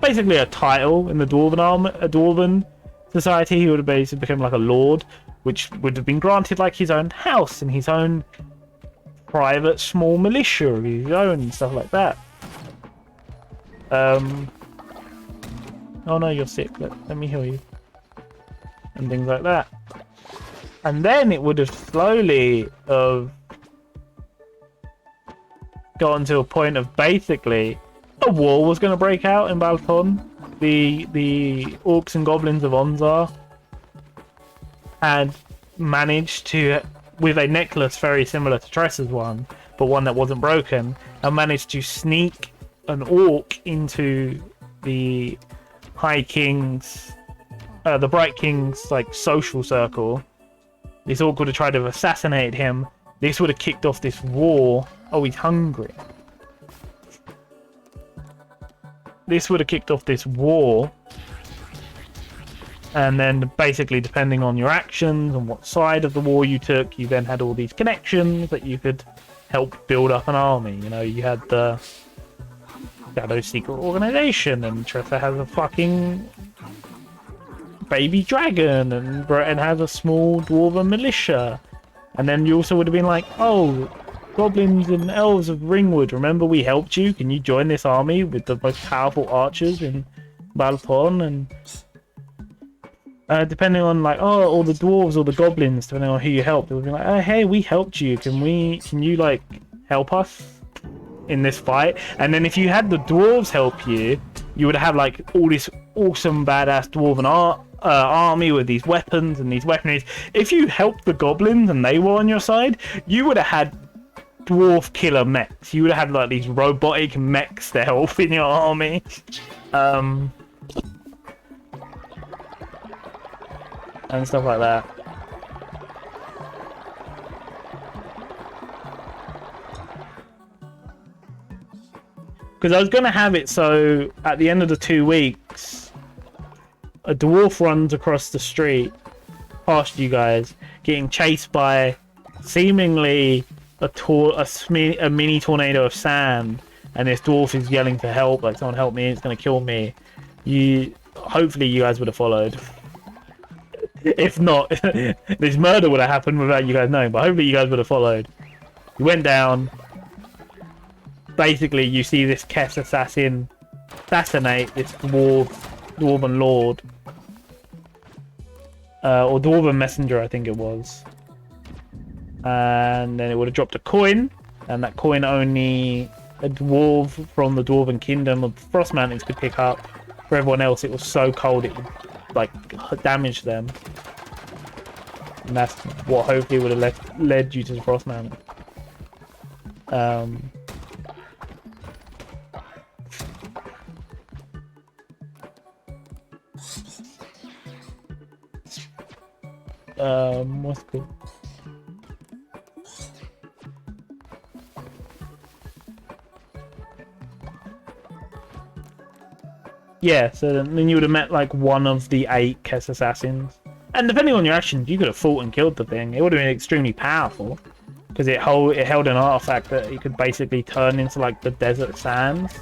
basically a title in the Dwarven society. He would have basically become like a lord, which would have been granted like his own house and his own private small militia of his own and stuff like that. Oh no, you're sick. Let me heal you. And things like that. And then it would have slowly gotten to a point of basically a war was going to break out in Balaton. The orcs and goblins of Onzar had managed to, with a necklace very similar to Tressa's one, but one that wasn't broken, and managed to sneak an orc into the High King's, the Bright King's like social circle. This orc would have tried to assassinate him. This would have kicked off this war. Oh, he's hungry. This would have kicked off this war. And then basically, depending on your actions and what side of the war you took, you then had all these connections that you could help build up an army. You know, you had the Shadow Secret Organization, and Tressa has a fucking baby dragon, and has a small dwarven militia. And then you also would have been like, oh, goblins and elves of Ringwood, remember we helped you? Can you join this army with the most powerful archers in Balaton? And depending on like, oh, all the dwarves or the goblins, depending on who you helped, it would be like, oh, hey, we helped you. Can you like help us in this fight? And then if you had the dwarves help you, you would have like all this awesome badass dwarven army with these weapons and these weaponries. If you helped the goblins and they were on your side, you would have had dwarf killer mechs. You would have had like these robotic mechs to help in your army. And stuff like that. Because I was going to have it so at the end of the 2 weeks, a dwarf runs across the street past you guys, getting chased by seemingly a mini tornado of sand, and this dwarf is yelling for help, like, someone help me, it's going to kill me. Hopefully you guys would have followed. If not, this murder would have happened without you guys knowing, but hopefully you guys would have followed. You went down. Basically, you see this Kess assassin assassinate this dwarven lord. Or dwarven messenger, I think it was. And then it would have dropped a coin, and that coin only a dwarf from the dwarven kingdom of Frost Mountains could pick up. For everyone else, it was so cold it would like damage them. And that's what hopefully would have led you to the Frost Mountain. What's cool? Yeah, so then you would have met like one of the 8 Kess assassins. And depending on your actions, you could have fought and killed the thing. It would have been extremely powerful. Because it held an artifact that you could basically turn into like the desert sands.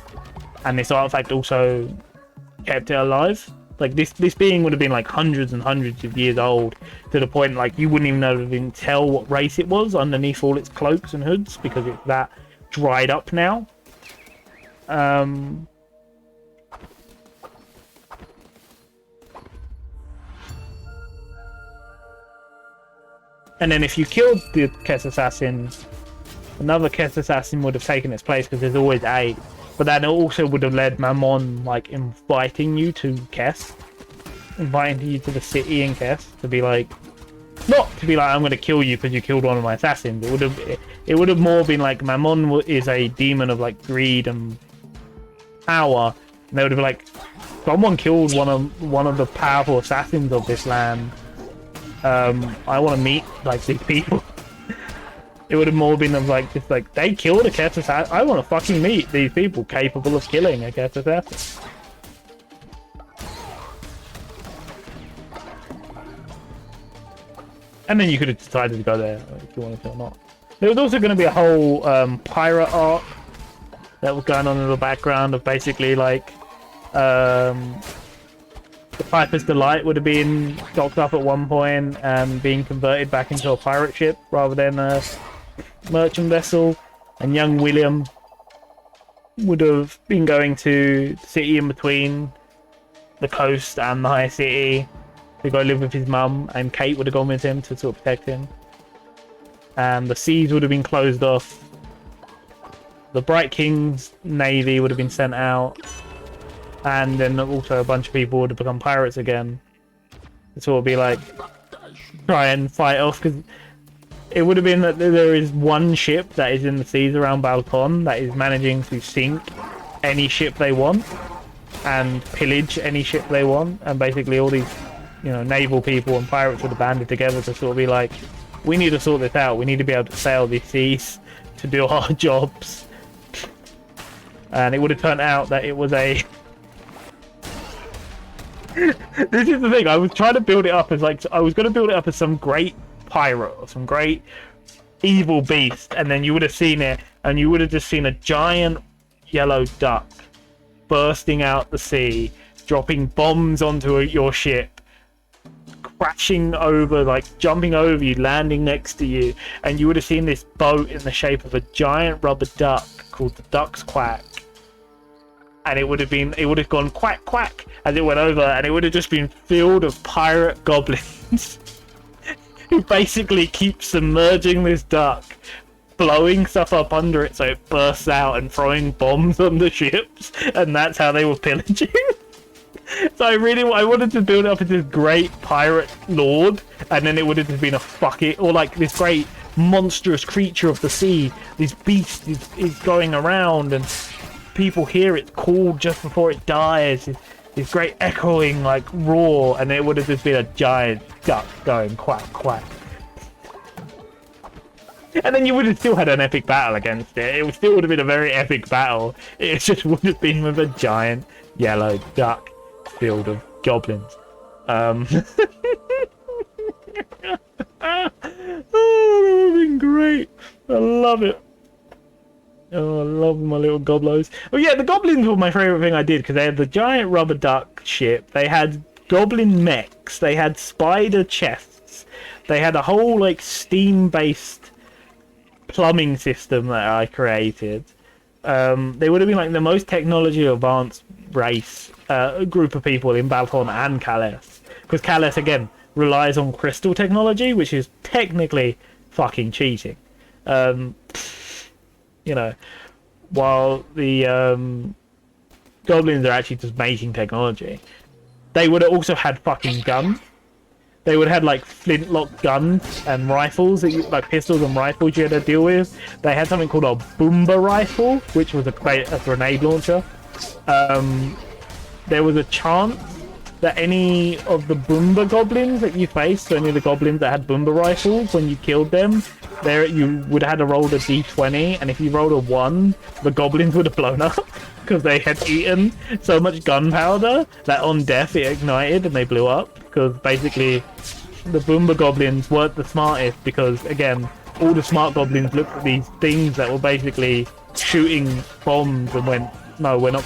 And this artifact also kept it alive. Like this being would have been like hundreds and hundreds of years old, to the point like you wouldn't even tell what race it was underneath all its cloaks and hoods, because it's that dried up now. And then if you killed the Kess assassin, another Kess assassin would have taken its place, because there's always 8. But that also would have led Mammon like inviting you to Kess, inviting you to the city in Kess to be like, not to be like, I'm going to kill you because you killed one of my assassins. It would have more been like Mammon is a demon of like greed and power, and they would have been like, someone killed one of the powerful assassins of this land. I want to meet like these people. It would have more been of like, just like, they killed a Kess assassin. I want to fucking meet these people capable of killing a Kess assassin. And then you could have decided to go there if you wanted to or not. There was also going to be a whole pirate arc that was going on in the background of basically like the Piper's Delight would have been docked up at one point and being converted back into a pirate ship rather than merchant vessel, and young William would have been going to the city in between the coast and the high city to go live with his mum, and Kate would have gone with him to sort of protect him. And the seas would have been closed off. The Bright King's navy would have been sent out, and then also a bunch of people would have become pirates again. To sort of be like, try and fight off, because it would have been that there is one ship that is in the seas around Balcon that is managing to sink any ship they want and pillage any ship they want, and basically all these, you know, naval people and pirates would have banded together to sort of be like, we need to sort this out. We need to be able to sail these seas to do our jobs. And it would have turned out that it was a... This is the thing. I was trying to build it up as like... I was going to build it up as some great pirate or some great evil beast. And then you would have seen it. And you would have just seen a giant yellow duck bursting out the sea, dropping bombs onto your ship, crashing over, like jumping over you, landing next to you, and you would have seen this boat in the shape of a giant rubber duck called the Duck's Quack, and it would have gone quack quack as it went over, and it would have just been filled of pirate goblins who basically keep submerging this duck, blowing stuff up under it so it bursts out, and throwing bombs on the ships, and that's how they were pillaging. So I wanted to build it up as this great pirate lord, and then it would have just been a fucking, or like this great monstrous creature of the sea. This beast is going around, and people hear it called just before it dies. This great echoing like roar, and it would have just been a giant duck going quack quack. And then you would have still had an epic battle against it. It still would have been a very epic battle. It just would have been with a giant yellow duck filled of goblins. Oh, that would have been great. I love it. Oh, I love my little goblos. Oh yeah, the goblins were my favourite thing I did, because they had the giant rubber duck ship, they had goblin mechs, they had spider chests, they had a whole like steam-based plumbing system that I created. They would have been like the most technology advanced race, group of people in Balthorn and Calais, because Calais again relies on crystal technology, which is technically fucking cheating. You know, while the goblins are actually just making technology. They would have also had fucking guns. They would have had like flintlock guns and rifles, that you, like pistols and rifles you had to deal with. They had something called a boomba rifle, which was a grenade launcher. There was a chance that any of the boomba goblins that you faced, so any of the goblins that had boomba rifles, when you killed them, there you would have had to roll a d20, and if you rolled a 1, the goblins would have blown up because they had eaten so much gunpowder that on death it ignited and they blew up. Because basically the boomba goblins weren't the smartest, because again all the smart goblins looked at these things that were basically shooting bombs and went, no, we're not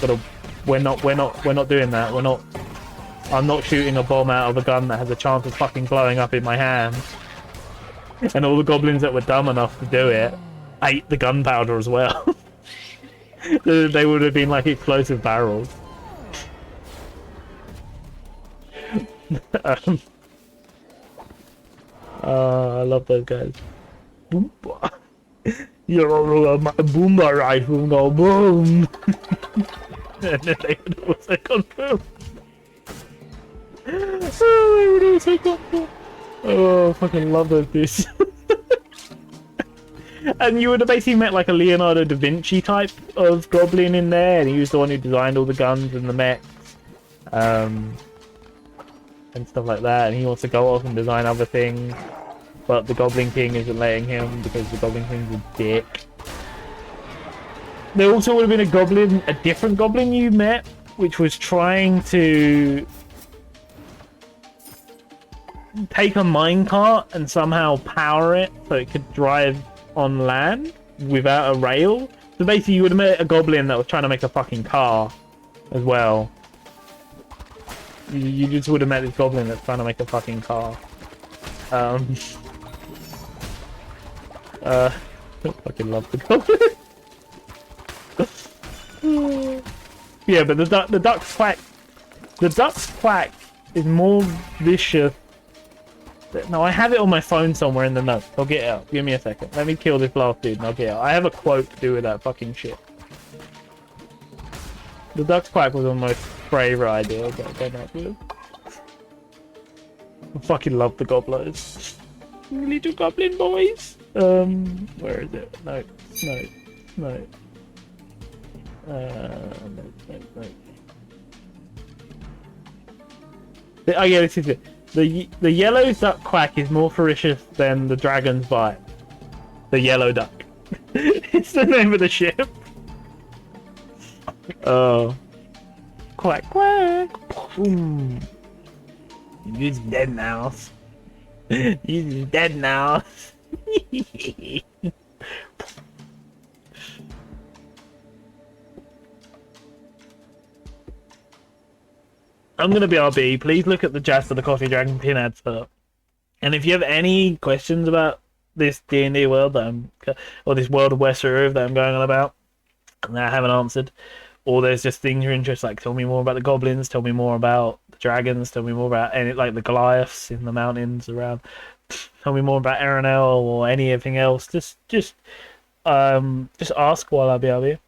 doing that. I'm not shooting a bomb out of a gun that has a chance of fucking blowing up in my hand. And all the goblins that were dumb enough to do it ate the gunpowder as well. They would have been like explosive barrels. I love those guys. Boomba. You're my boomba rifle, go boom. And then they would also confirm. Oh, they would also confirm. Oh, I fucking love those dudes. And you would have basically met like a Leonardo da Vinci type of goblin in there, and he was the one who designed all the guns and the mechs. And stuff like that, and he wants to go off and design other things, but the Goblin King isn't letting him because the Goblin King's a dick. There also would have been a different goblin you met, which was trying to take a minecart and somehow power it so it could drive on land without a rail. So basically you would have met a goblin that was trying to make a fucking car as well. You just would have met this goblin that's trying to make a fucking car. I fucking love the goblin. Yeah, but the duck's quack. The duck's quack is more vicious. No, I have it on my phone somewhere in the notes. I'll get it out. Give me a second. Let me kill this last dude and I'll get it out. I have a quote to do with that fucking shit. The duck's quack was one of my favourite ideas that I came up with. I fucking love the gobblers. Little goblin boys. Where is it? No, no, no. No. Oh yeah, this is it. The yellow duck quack is more ferocious than the dragon's bite. The yellow duck. It's the name of the ship. Oh. Quack quack. Boom. He's dead now. He's dead now. I'm gonna be RB. Please look at the Jazz for the Coffee Dragon pin advert. And if you have any questions about this D&D world that or this world of Westeros that I'm going on about, and that I haven't answered, or there's just things you're interested, like tell me more about the goblins, tell me more about the dragons, tell me more about any like the Goliaths in the mountains around, tell me more about Aranel or anything else. Just ask while I'll be out here.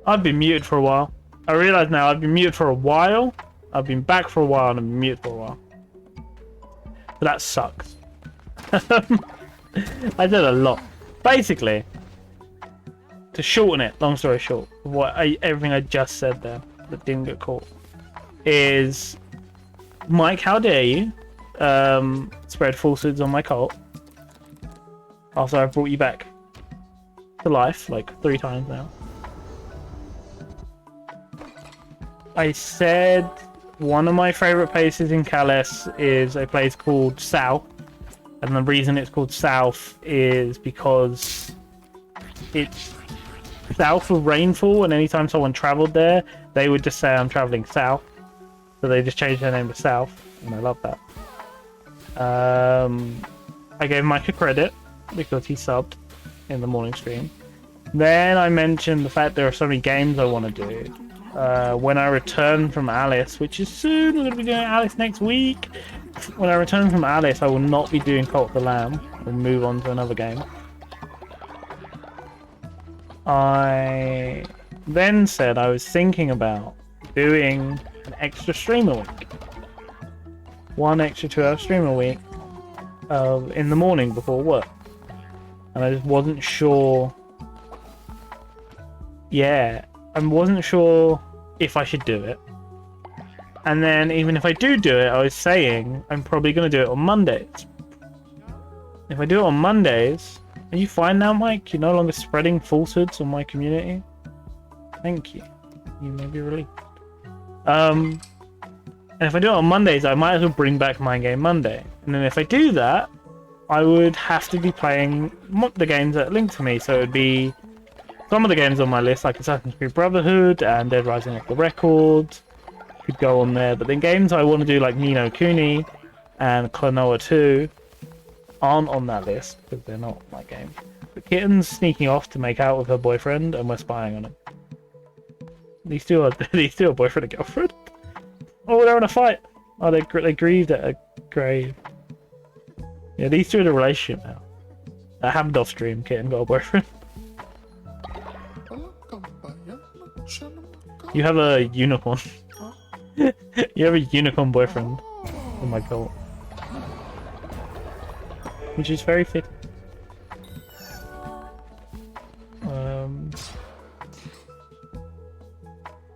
I've been muted for a while. I realise now I've been muted for a while. I've been back for a while and I've been muted for a while. But that sucks. I did a lot. Basically, to shorten it, long story short, everything I just said there that didn't get caught is, Mike, how dare you spread falsehoods on my cult after I've brought you back to life like 3 times now. I said one of my favourite places in Calais is a place called South, and the reason it's called South is because it's south of rainfall, and anytime someone travelled there, they would just say I'm travelling south, so they just changed their name to South, and I love that. I gave Mike a credit because he subbed in the morning stream. Then I mentioned the fact there are so many games I want to do. When I return from Alice, which is soon, we're going to be doing Alice next week. When I return from Alice, I will not be doing Cult of the Lamb. We'll move on to another game. I then said I was thinking about doing an extra stream a week. 1 extra 2-hour stream a week in the morning before work. And I just wasn't sure. Yeah. I wasn't sure if I should do it. And then even if I do it, I was saying I'm probably going to do it on Mondays. If I do it on Mondays... Are you fine now, Mike? You're no longer spreading falsehoods on my community? Thank you. You may be relieved. And if I do it on Mondays, I might as well bring back My Game Monday. And then if I do that, I would have to be playing the games that are linked to me. So it would be... Some of the games on my list, like Assassin's Creed Brotherhood and Dead Rising Off the Record, could go on there. But then games I want to do, like Ni no Kuni and Klonoa 2, aren't on that list because they're not my game. But Kitten's sneaking off to make out with her boyfriend, and we're spying on him. These two are boyfriend and girlfriend. Oh, they're in a fight. Oh, they grieved at a grave. Yeah, these two are in a relationship now. That happened off stream. Kitten got a boyfriend. You have a unicorn. You have a unicorn boyfriend. Oh my god. Which is very fit.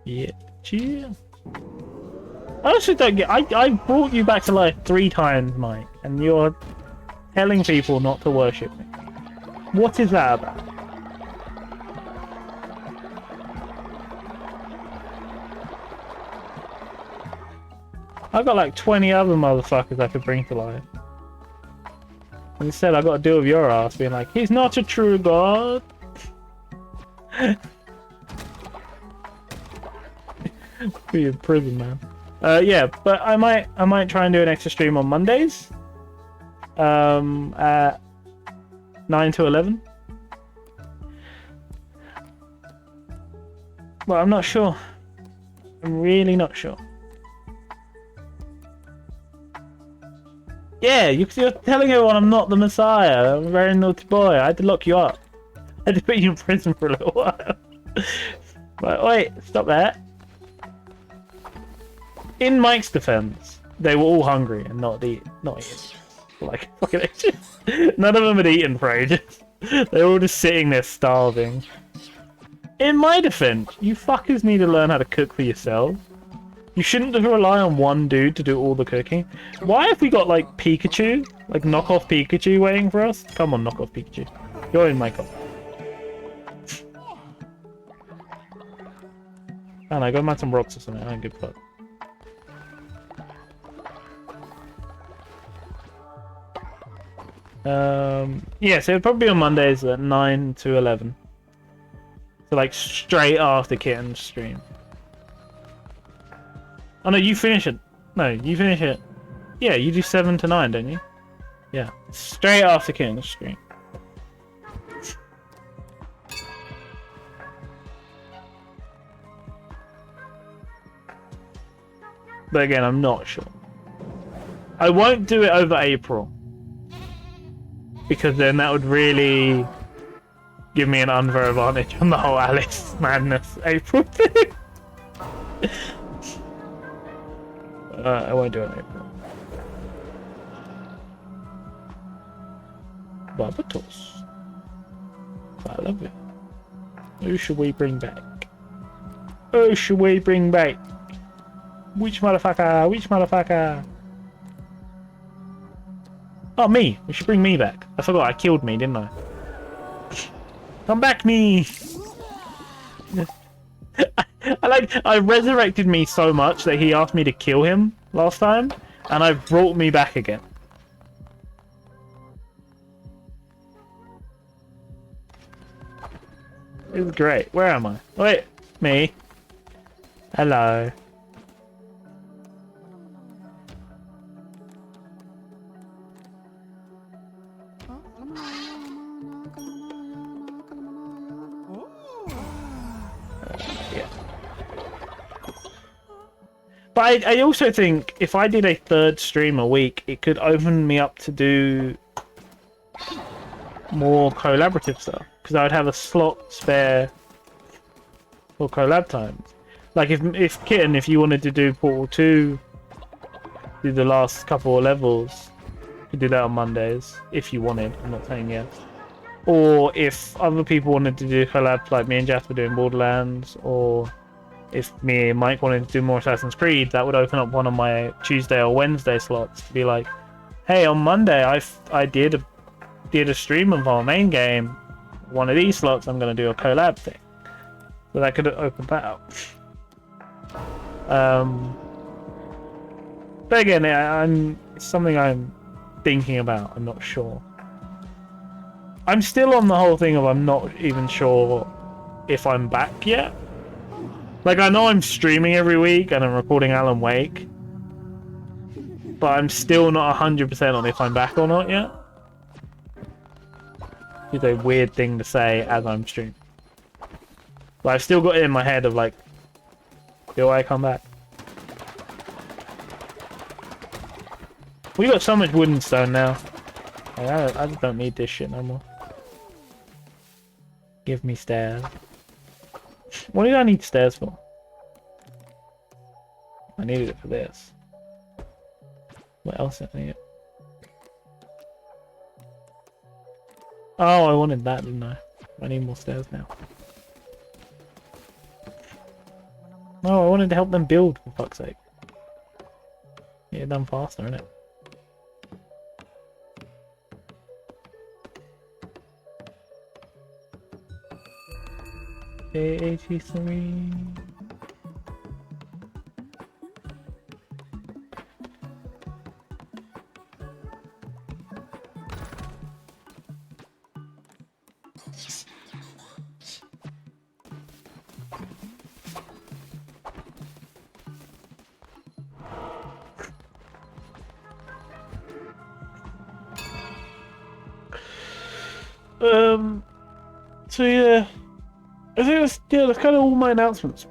Yeah. I honestly don't get. I brought you back to life 3 times, Mike, and you're telling people not to worship me. What is that about? I've got like 20 other motherfuckers I could bring to life. And instead I got to deal with your ass being like, he's not a true god. Be in prison, man. Yeah, but I might try and do an extra stream on Mondays. At 9 to 11. Well, I'm not sure. I'm really not sure. Yeah, you're telling everyone I'm not the Messiah. I'm a very naughty boy. I had to lock you up. I had to put you in prison for a little while. Right, wait, stop that. In Mike's defense, they were all hungry and not eating. Like, fucking ages. None of them had eaten for ages. They were all just sitting there starving. In my defense, you fuckers need to learn how to cook for yourself. You shouldn't just rely on one dude to do all the cooking. Why have we got, like, Pikachu? Like, knockoff Pikachu waiting for us? Come on, knockoff Pikachu. You're in my cup. I don't know, go mine some rocks or something. I don't give a fuck. Yeah, so it'll probably be on Mondays at 9 to 11. So, like, straight after Kitten's stream. Oh, no, you finish it. No, you finish it. Yeah, you do 7 to 9, don't you? Yeah, straight after Kitten's stream. But again, I'm not sure. I won't do it over April. Because then that would really give me an unfair advantage on the whole Alice Madness April thing. I won't do it in April. Barbatos. I love it. Who should we bring back? Who should we bring back? Which motherfucker? Which motherfucker? Oh, me. We should bring me back. I forgot I killed me, didn't I? Come back, me! I resurrected me so much that he asked me to kill him last time, and I brought me back again. It was great. Where am I? Wait, me. Hello. But I also think if I did a third stream a week, it could open me up to do more collaborative stuff. Because I would have a slot spare for collab times. Like if Kitten, if you wanted to do Portal 2, do the last couple of levels, you could do that on Mondays, if you wanted. I'm not saying yes. Or if other people wanted to do collabs like me and Jasper doing Borderlands, or if me and Mike wanted to do more Assassin's Creed, that would open up one of my Tuesday or Wednesday slots to be like, hey, on Monday I did a stream of our main game. One of these slots I'm going to do a collab thing. So that could open that up. But again, it's something I'm thinking about. I'm not sure. I'm still on the whole thing of I'm not even sure if I'm back yet. Like, I know I'm streaming every week and I'm recording Alan Wake, but I'm still not 100% on if I'm back or not yet. It's a weird thing to say as I'm streaming. But I've still got it in my head of like, do I come back? We got so much wood and stone now. Like, I just don't need this shit no more. Give me stairs. What did I need stairs for? I needed it for this. What else did I need? Oh, I wanted that, didn't I? I need more stairs now. No, I wanted to help them build, for fuck's sake. Get it done faster, innit? Day 83. So yeah, I think that's kind of all my announcements.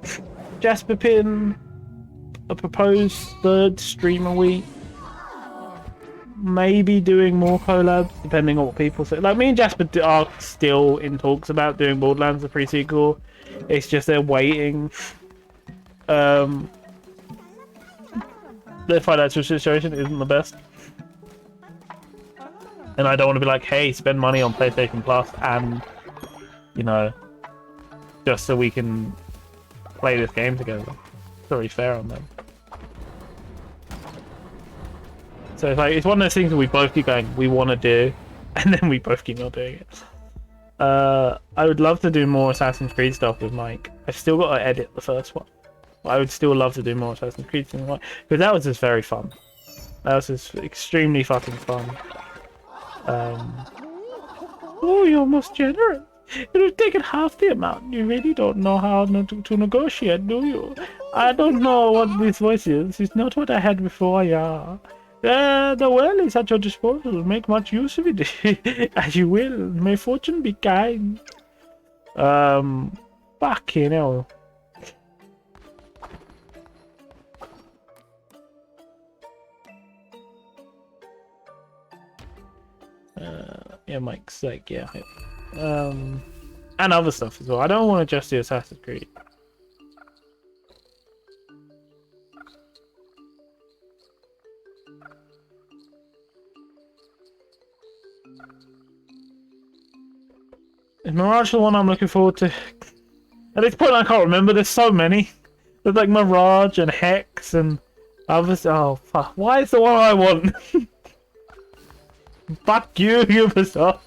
Jasper Pin, a proposed third stream a week. Maybe doing more collabs, depending on what people say. Like, me and Jasper are still in talks about doing Borderlands, the pre-sequel. It's just they're waiting. their financial situation isn't the best. And I don't want to be like, hey, spend money on PlayStation Plus and, you know, just so we can play this game together. It's very fair on them. So it's like, it's one of those things that we both keep going, we want to do, and then we both keep not doing it. I would love to do more Assassin's Creed stuff with Mike. I've still got to edit the first one. I would still love to do more Assassin's Creed things like, because that was just very fun. That was just extremely fucking fun. Oh, you're most generous. It would take it half the amount. You really don't know how to negotiate, do you? I don't know what this voice is. It's not what I had before, yeah. The well is at your disposal. Make much use of it as you will. May fortune be kind. Fucking hell. Yeah, Mike's like, yeah. And other stuff as well. I don't want to just do Assassin's Creed. Is Mirage the one I'm looking forward to? At this point I can't remember, there's so many. There's like Mirage and Hex and others. Oh fuck, why is the one I want? Fuck you, Ubisoft.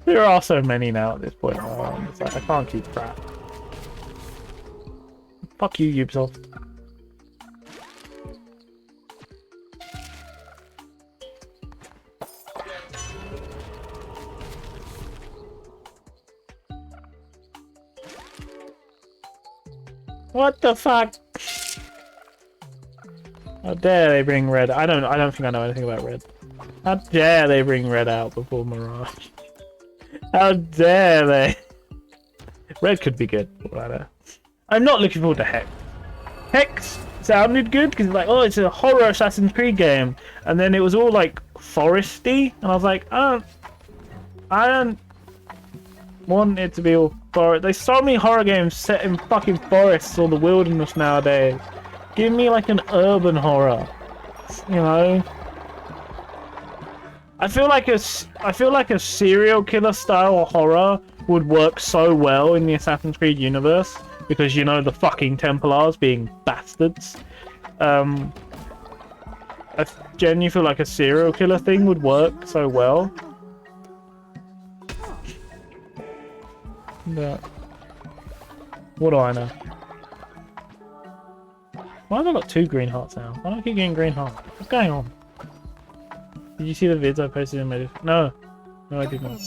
There are so many now at this point. It's like, I can't keep track. Fuck you, Ubisoft. What the fuck? How dare they bring Red? I don't think I know anything about Red. How dare they bring Red out before Mirage? How dare they? Red could be good. I'm not looking forward to Hex. Hex sounded good because it's like, oh, it's a horror Assassin's Creed game, and then it was all like foresty, and I was like, I don't want it to be all forest. There's so many horror games set in fucking forests or the wilderness nowadays. Give me like an urban horror, you know. I feel like a serial killer style horror would work so well in the Assassin's Creed universe because, you know, the fucking Templars being bastards. I genuinely feel like a serial killer thing would work so well. But what do I know? Why have I got 2 green hearts now? Why do I keep getting green hearts? What's going on? Did you see the vids I posted in my... No, I did not.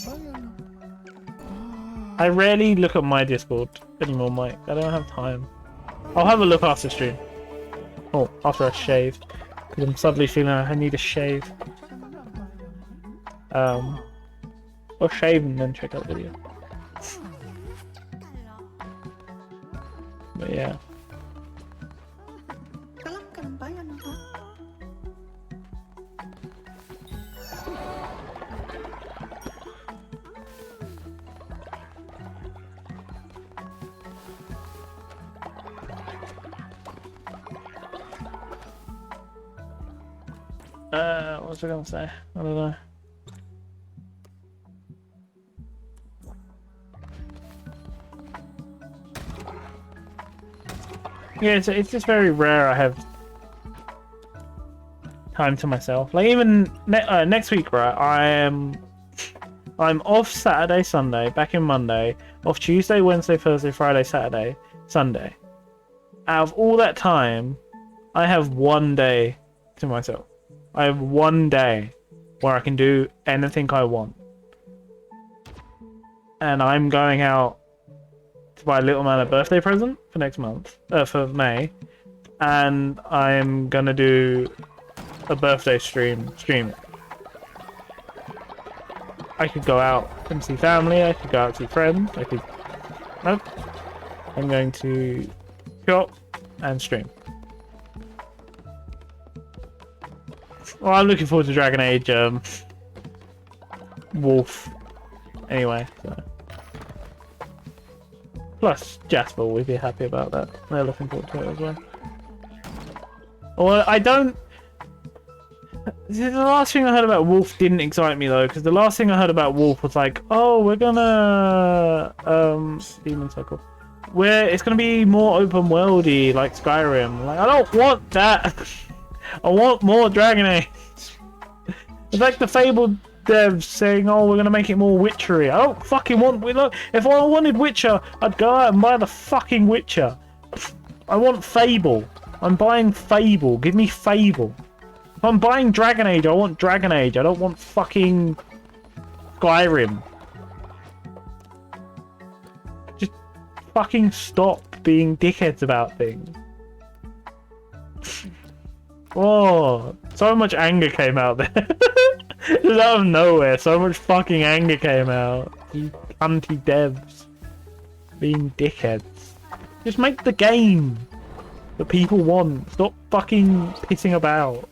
I rarely look at my Discord anymore, Mike. I don't have time. I'll have a look after stream. Oh, after I shave. Because I'm suddenly feeling I need a shave. Or shave and then check out the video. But yeah. What was I gonna say? I don't know. Yeah, it's just very rare I have time to myself. Like even next week, right? I'm off Saturday, Sunday, back in Monday, off Tuesday, Wednesday, Thursday, Friday, Saturday, Sunday. Out of all that time, I have 1 day to myself. I have 1 day where I can do anything I want. And I'm going out to buy little man a birthday present for next month, for May. And I'm gonna do a birthday stream. I could go out and see family, I could go out and see friends, Nope. I'm going to shop and stream. Well, I'm looking forward to Dragon Age, Wolf. Anyway, so. Plus, Jasper will be happy about that. They're looking forward to it as well. Well, I don't. The last thing I heard about Wolf didn't excite me though, because the last thing I heard about Wolf was like, oh, we're gonna Demon Circle, where it's gonna be more open worldy like Skyrim. Like, I don't want that. I want more Dragon Age. It's like the Fable devs saying, oh, we're gonna make it more Witchery. I don't fucking want. Look, if I wanted Witcher, I'd go out and buy the fucking Witcher. I want Fable. I'm buying Fable. Give me Fable. If I'm buying Dragon Age, I want Dragon Age. I don't want fucking Skyrim. Just fucking stop being dickheads about things. Oh, so much anger came out there. Just out of nowhere, so much fucking anger came out. You anti-devs being dickheads. Just make the game that people want. Stop fucking pissing about.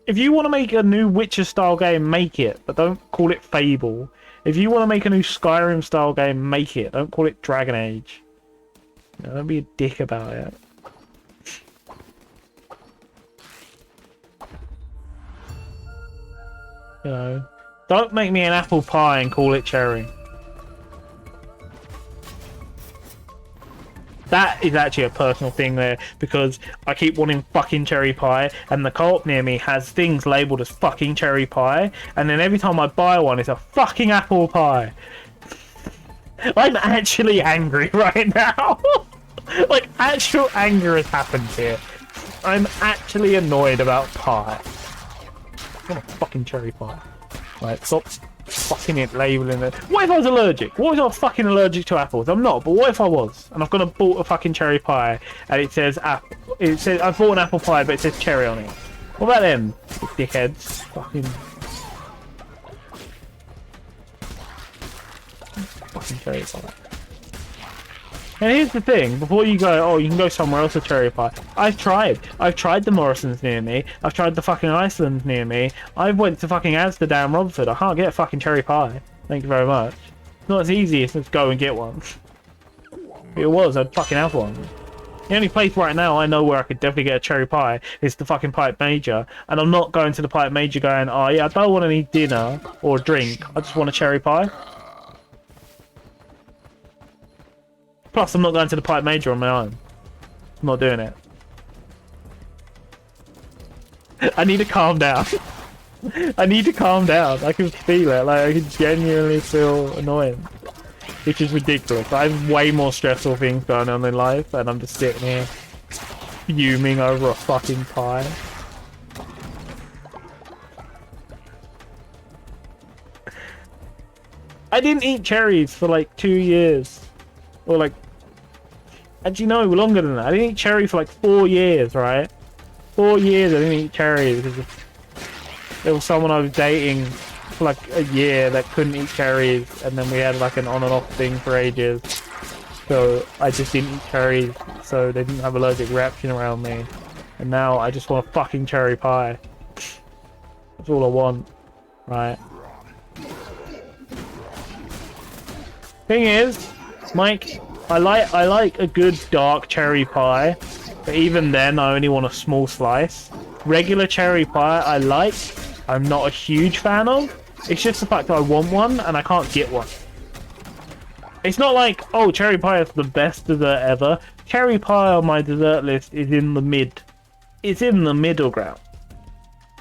If you want to make a new Witcher style game, make it, but don't call it Fable. If you want to make a new Skyrim style game, make it. Don't call it Dragon Age. You know, don't be a dick about it. You know, don't make me an apple pie and call it cherry. That is actually a personal thing there, because I keep wanting fucking cherry pie, and the co-op near me has things labelled as fucking cherry pie, and then every time I buy one, it's a fucking apple pie. I'm actually angry right now. Like, actual anger has happened here. I'm actually annoyed about pie. I want a fucking cherry pie. Right, stop fucking it labelling it. What if I was allergic? What if I was fucking allergic to apples? I'm not, but what if I was? And I've gone and bought a fucking cherry pie and it says apple. It says I bought an apple pie, but it says cherry on it. What about them, dickheads? Fucking cherry pie. And here's the thing, before you go, oh, you can go somewhere else for cherry pie. I've tried the Morrisons near me. I've tried the fucking Iceland near me. I've went to fucking Amsterdam, Romford. I can't get a fucking cherry pie. Thank you very much. It's not as easy as just go and get one. If it was, I'd fucking have one. The only place right now I know where I could definitely get a cherry pie is the fucking Pipe Major. And I'm not going to the Pipe Major going, oh yeah, I don't want any dinner or drink. I just want a cherry pie. Plus, I'm not going to the Pipe Major on my own. I'm not doing it. I need to calm down. I need to calm down. I can feel it. Like, I can genuinely feel annoying. Which is ridiculous. I have way more stressful things going on in life, and I'm just sitting here fuming over a fucking pie. I didn't eat cherries for like 2 years. Or like, actually no, longer than that. I didn't eat cherry for like 4 years, right? 4 years I didn't eat cherry because there was someone I was dating for like a year that couldn't eat cherries, and then we had like an on and off thing for ages. So I just didn't eat cherries, so they didn't have allergic reaction around me. And now I just want a fucking cherry pie. That's all I want, right? Thing is, Mike, I like a good dark cherry pie, but even then I only want a small slice. Regular cherry pie I like, I'm not a huge fan of. It's just the fact that I want one and I can't get one. It's not like, oh, cherry pie is the best dessert ever. Cherry pie on my dessert list is in the mid. It's in the middle ground.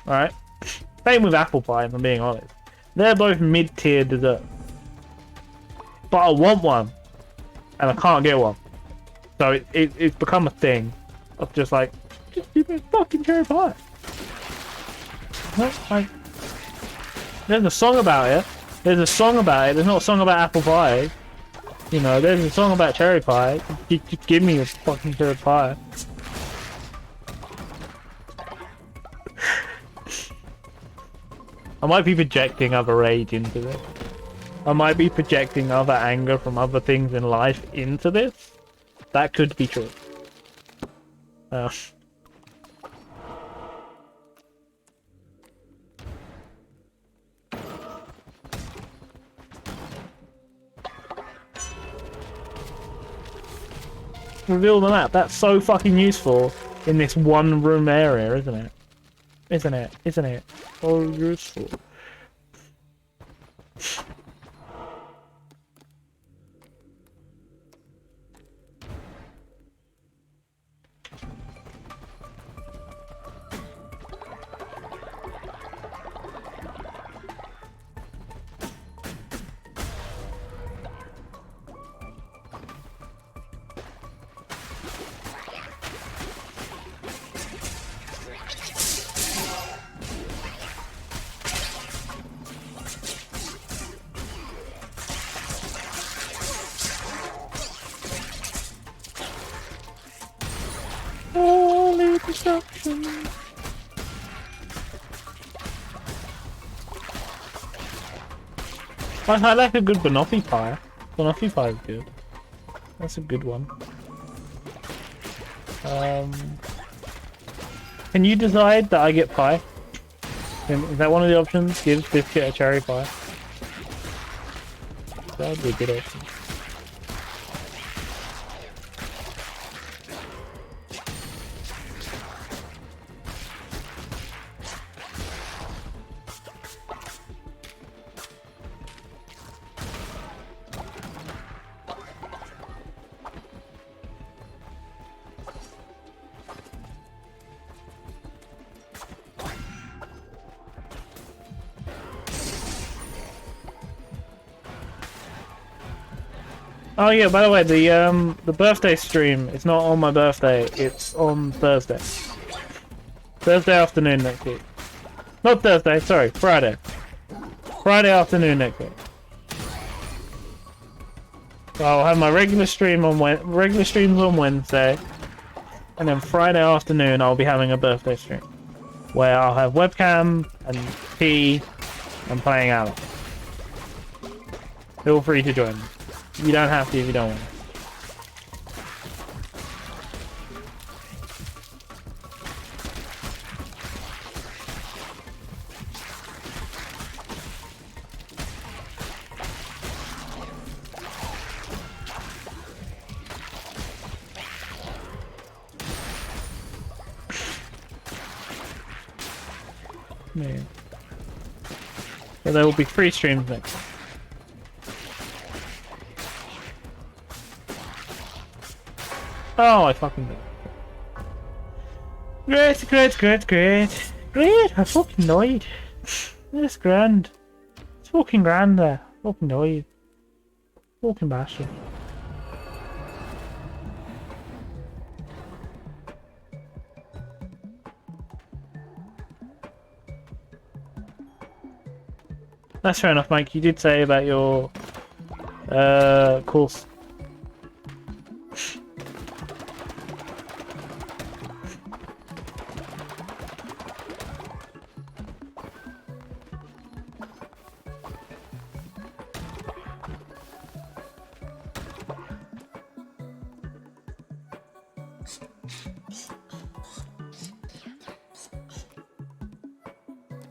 Alright? Same with apple pie, if I'm being honest. They're both mid-tier desserts. But I want one. And I can't get one. So it's become a thing of just like, just give me a fucking cherry pie. Like, there's a song about it. There's a song about it. There's not a song about apple pie. You know, there's a song about cherry pie. Just give me a fucking cherry pie. I might be projecting other rage into this. I might be projecting other anger from other things in life into this. That could be true. Reveal the map. That's so fucking useful. in this one room area, isn't it? Isn't it? Isn't it? So useful. Holy destruction. I like a good banoffee pie. Banoffee pie is good. That's a good one. Can you decide that I get pie? Is that one of the options? Give Biscuit a cherry pie. That would be a good option. Oh yeah, by the way, the birthday stream, it's not on my birthday, it's on Thursday. Thursday afternoon next week. Not Thursday, sorry, Friday. Friday afternoon next week. So I'll have my regular streams on Wednesday, and then Friday afternoon I'll be having a birthday stream where I'll have webcam and tea and playing out. Feel free to join me. You don't have to if you don't want to. Yeah. So there will be 3 streams next. Oh, I fucking did. Great, great, great, great. Great, I fucking died. That's grand. It's fucking grand there. Fucking died. Fucking bastard. That's fair enough, Mike. You did say about your course.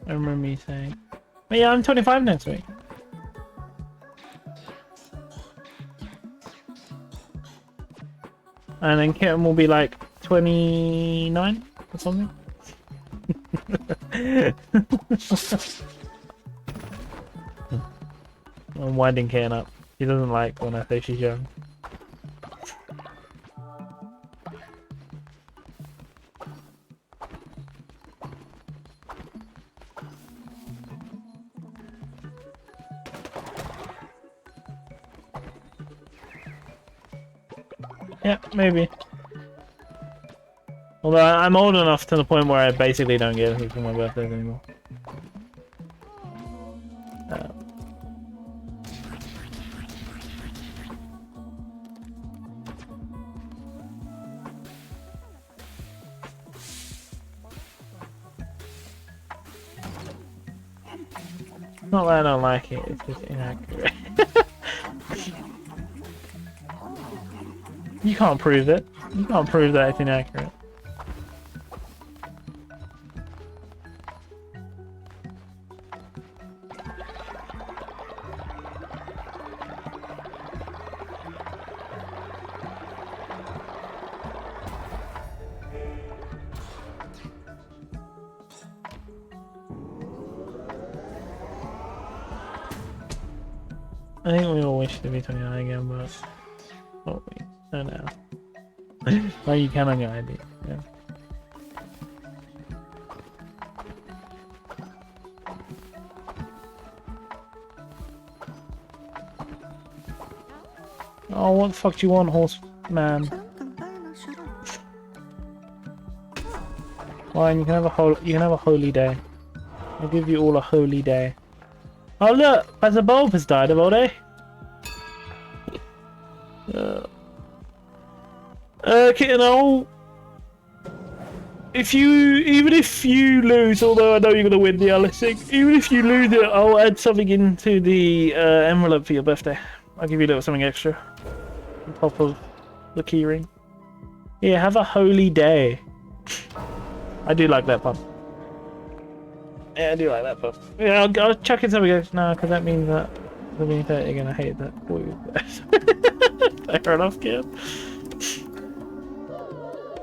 I remember me saying. But yeah, I'm 25 next week. And then Kitten will be like 29 or something. I'm winding Kitten up. She doesn't like when I say she's young. Yeah, maybe. Although I'm old enough to the point where I basically don't get anything for my birthdays anymore. Not that I don't like it, it's just inaccurate. You can't prove it. You can't prove that it's inaccurate. I think we all wish to be 29 again, but what we don't know. Well, you can on your ID. Yeah. Oh, what the fuck do you want, horseman? Fine, you can have a holy day. I'll give you all a holy day. Oh look, Professor Bulb has died of old age. Kitten owl. Even if you lose, although I know you're gonna win the listing, even if you lose it, I'll add something into the envelope for your birthday. I'll give you a little something extra on top of the keyring. Yeah, have a holy day. I do like that pun. Yeah, I do like that pun. Yeah, I'll chuck in something else now, because that means that you're gonna hate that. Fair enough, kid.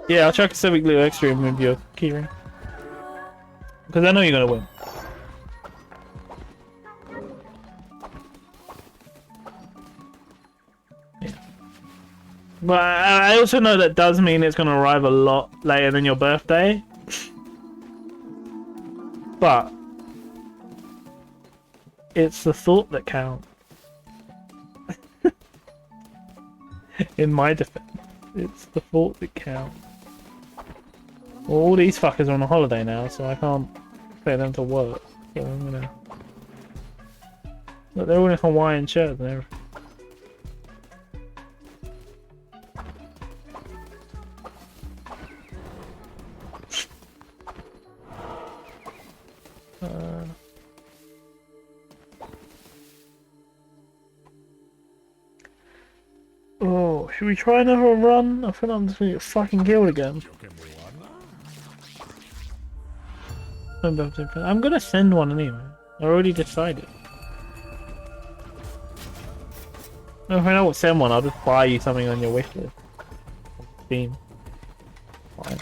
Yeah, I'll chuck something little extra in with your keyring. Because I know you're gonna win. Yeah. But I also know that does mean it's gonna arrive a lot later than your birthday. But it's the thought that counts. In my defense, it's the thought that counts. Well, all these fuckers are on a holiday now, so I can't expect them to work. So I'm gonna... Look, they're all in Hawaiian shirts and everything. Oh, should we try another run? I feel like I'm just gonna get fucking killed again. I'm gonna send one anyway. I already decided. If I don't send one, I'll just buy you something on your wish list. Steam. Fine.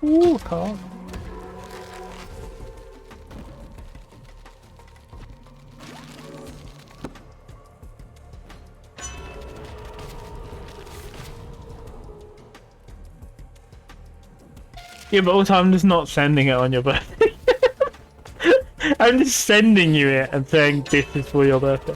Ooh, car. Yeah, but also I'm just not sending it on your birthday. I'm just sending you it and saying this is for your birthday.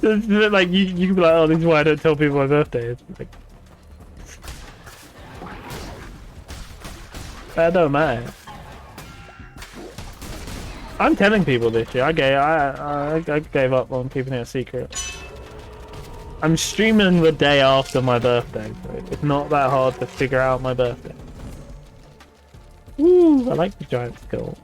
So, like you can be like, oh, this is why I don't tell people my birthday. It's like, that don't matter. I'm telling people this year. I gave up on keeping it a secret. I'm streaming the day after my birthday, so it's not that hard to figure out my birthday. Ooh, I like the giant skull.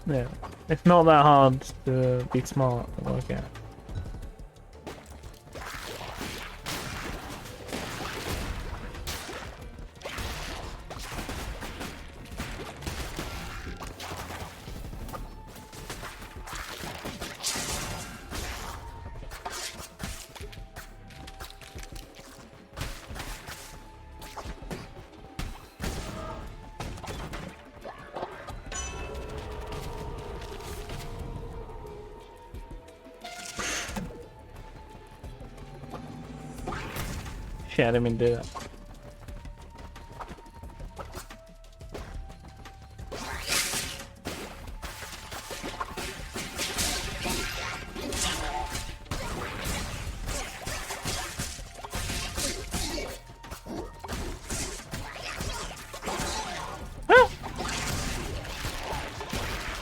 Yeah, it's not that hard to be smart and work out. Shit, I didn't mean to do that.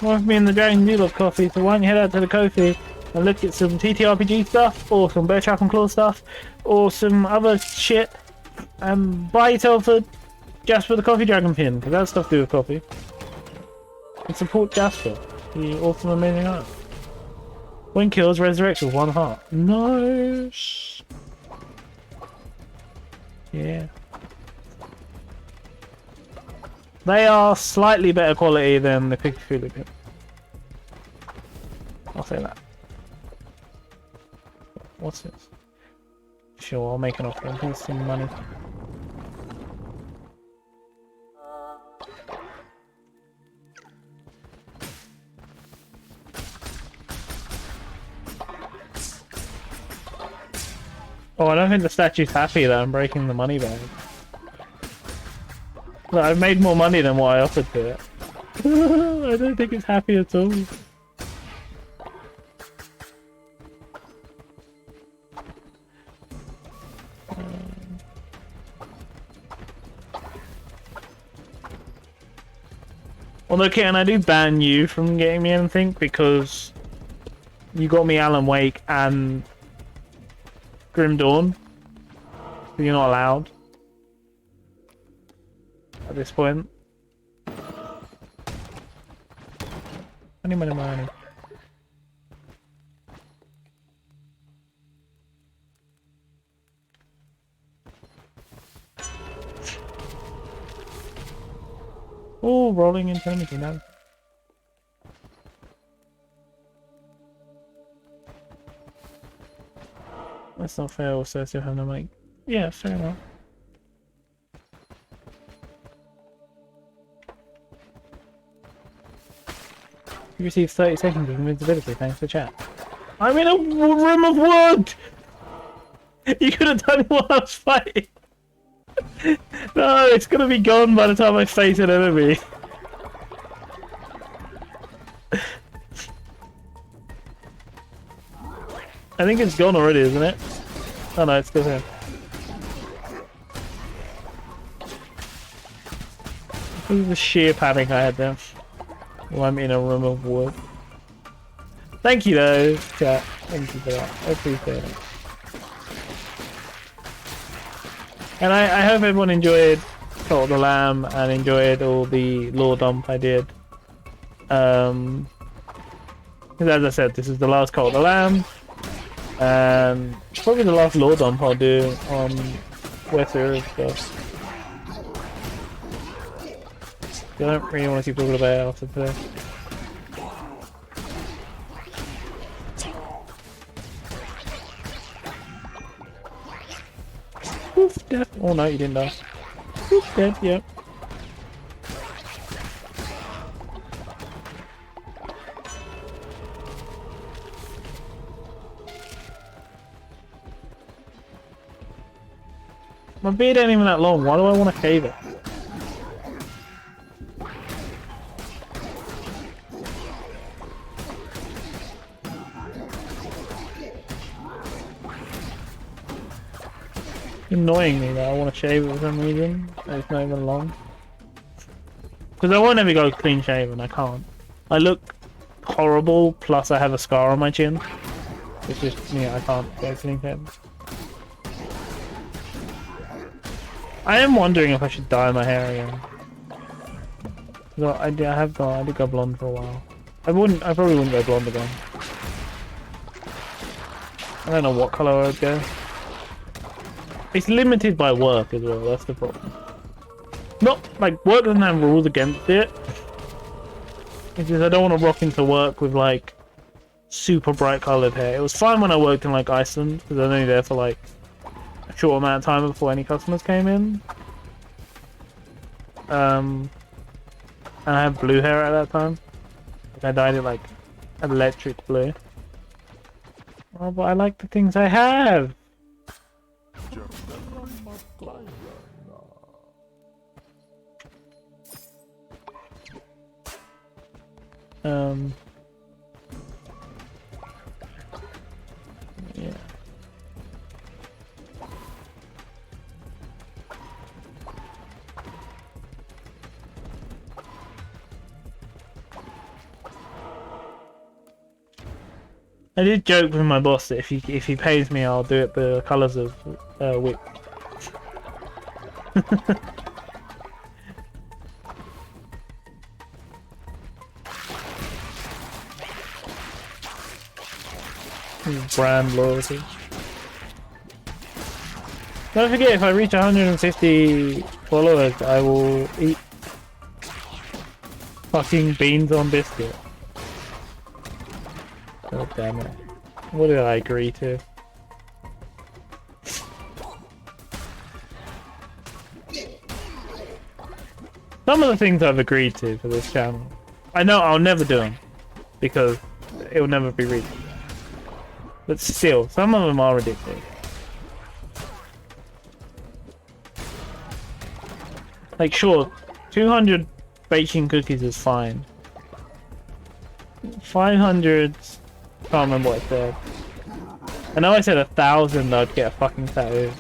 Well, me and the Dragon do love coffee, so why don't you head out to the coffee and look at some TTRPG stuff, or some Bear Trap and Claw stuff, or some other shit, and buy yourself a Jasper the Coffee Dragon pin, because that's stuff to do with coffee. And support Jasper. The awesome amazing art. When kills resurrects with 1 heart. Nice. Yeah. They are slightly better quality than the Pikachu kit. I'll say that. What's this? Sure, I'll make an offer. Here's some money. Oh, I don't think the statue's happy that I'm breaking the money bag. Look, I've made more money than what I offered to it. I don't think it's happy at all. Although, Kitten, I do ban you from getting me anything because you got me Alan Wake and Grim Dawn. So you're not allowed at this point. Money, money, money. Oh, rolling eternity now. That's not fair, also, I still have no mic. Yeah, fair enough. You received 30 seconds of invincibility, thanks for chat. I'm in a room of wood! You could have done it while I was fighting! No, it's gonna be gone by the time I face an enemy. I think it's gone already, isn't it? Oh no, it's still here. This is the sheer panic I had there. Well, I'm in a room of wood. Thank you though, chat. Thank you for that. I appreciate it. And I hope everyone enjoyed Cult of the Lamb and enjoyed all the lore dump I did. Because as I said, this is the last Cult of the Lamb. And probably the last lore dump I'll do on West Series stuff. I don't really want to keep talking about it after today. Oof, dead. Oh no, you didn't die. Oof, dead, yep. My beard ain't even that long, why do I want to shave it? Annoying me that I want to shave it for some reason. It's not even long. Because I won't ever go clean shaven, I can't. I look horrible, plus I have a scar on my chin. It's just, yeah, I can't go clean shaven. I am wondering if I should dye my hair again. I did go blonde for a while. I probably wouldn't go blonde again. I don't know what colour I would go. It's limited by work as well, that's the problem. Not, like, work doesn't have rules against it. It's just I don't want to rock into work with, like, super bright coloured hair. It was fine when I worked in, like, Iceland, because I was only there for, like, a short amount of time before any customers came in. And I had blue hair at that time. I dyed it, like, electric blue. Oh, but I like the things I have! Yeah. I did joke with my boss that if he pays me, I'll do it the colours of Wick. Brand loyalty. Don't forget, if I reach 150 followers, I will eat fucking beans on biscuit. God damn it. What did I agree to? Some of the things I've agreed to for this channel, I know I'll never do them because it will never be reached. But still, some of them are ridiculous. Like, sure, 200 baking cookies is fine. 500, can't remember what I said. I know I said 1,000 I'd get a fucking tattoo.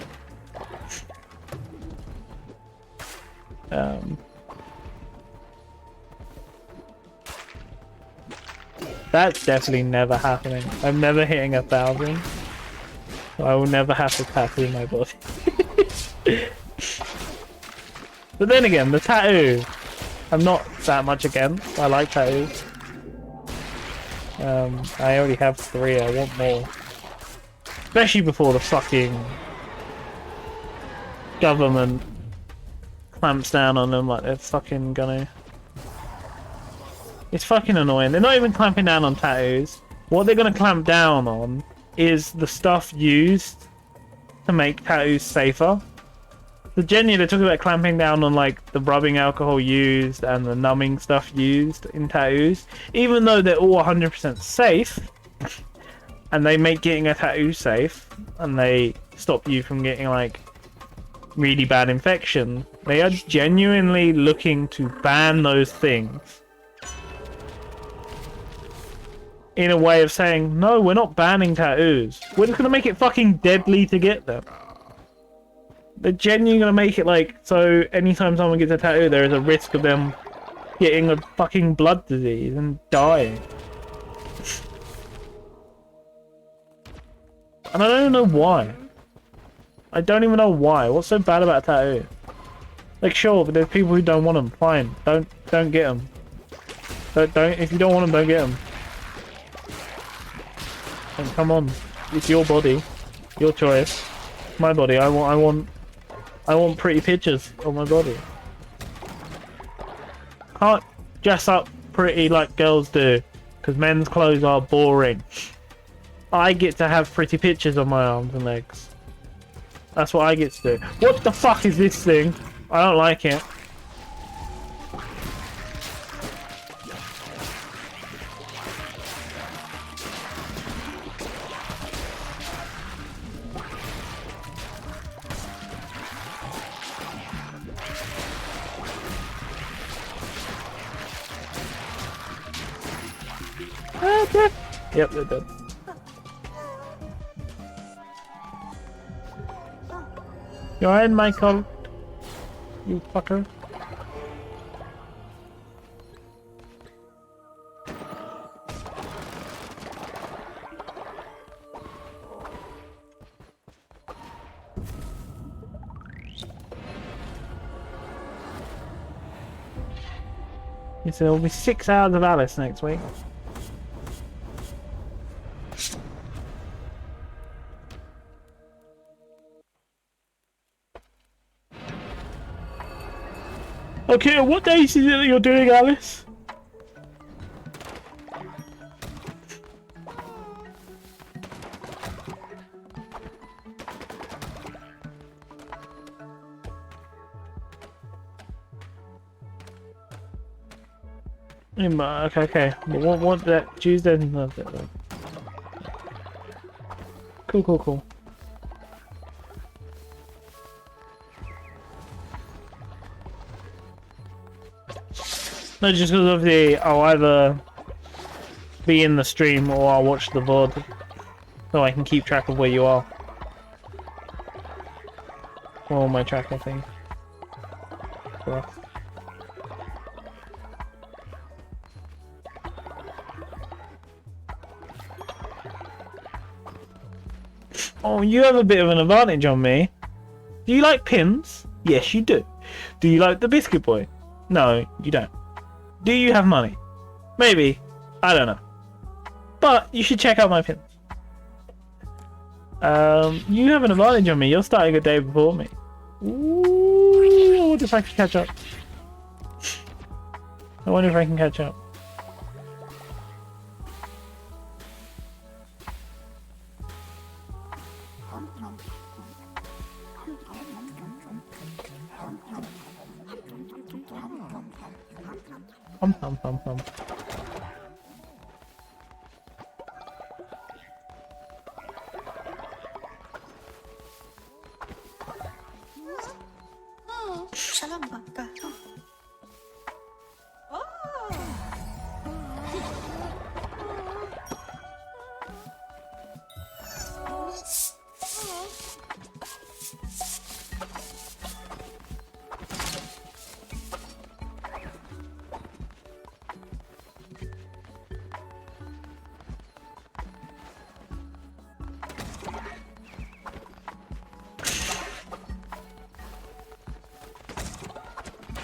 That's definitely never happening. I'm never hitting 1,000. So I will never have to tattoo my body. But then again, the tattoo, I'm not that much against. I like tattoos. I already have 3, I want more. Especially before the fucking government clamps down on them like they're fucking gonna. It's fucking annoying. They're not even clamping down on tattoos. What they're gonna clamp down on is the stuff used to make tattoos safer. So genuinely, they're talking about clamping down on like the rubbing alcohol used and the numbing stuff used in tattoos, even though they're all 100% safe, and they make getting a tattoo safe, and they stop you from getting like really bad infection. They are genuinely looking to ban those things in a way of saying, no, we're not banning tattoos. We're just gonna make it fucking deadly to get them. They're genuinely gonna make it like, so anytime someone gets a tattoo, there is a risk of them getting a fucking blood disease and dying. And I don't know why. I don't even know why. What's so bad about a tattoo? Like, sure, but there's people who don't want them. Fine, don't get them. Don't. If you don't want them, don't get them. And come on, it's your body, your choice. My body. I want pretty pictures of my body. Can't dress up pretty like girls do, because men's clothes are boring. I get to have pretty pictures of my arms and legs. That's what I get to do. What the fuck is this thing? I don't like it. Yep, they're dead. You're in my cult, you fucker. So there'll be 6 hours of Alice next week. Okay, what days is it that you're doing, Alice? Okay. What that Tuesday and Thursday then? Cool. No, just because of the, I'll either be in the stream or I'll watch the VOD, so I can keep track of where you are. Or my tracker thing. For us. Oh, you have a bit of an advantage on me. Do you like pins? Yes, you do. Do you like the Biscuit Boy? No, you don't. Do you have money? Maybe. I don't know. But you should check out my pins. You have an advantage on me. You're starting a day before me. Ooh, I wonder if I can catch up. I wonder if I can catch up. Hum.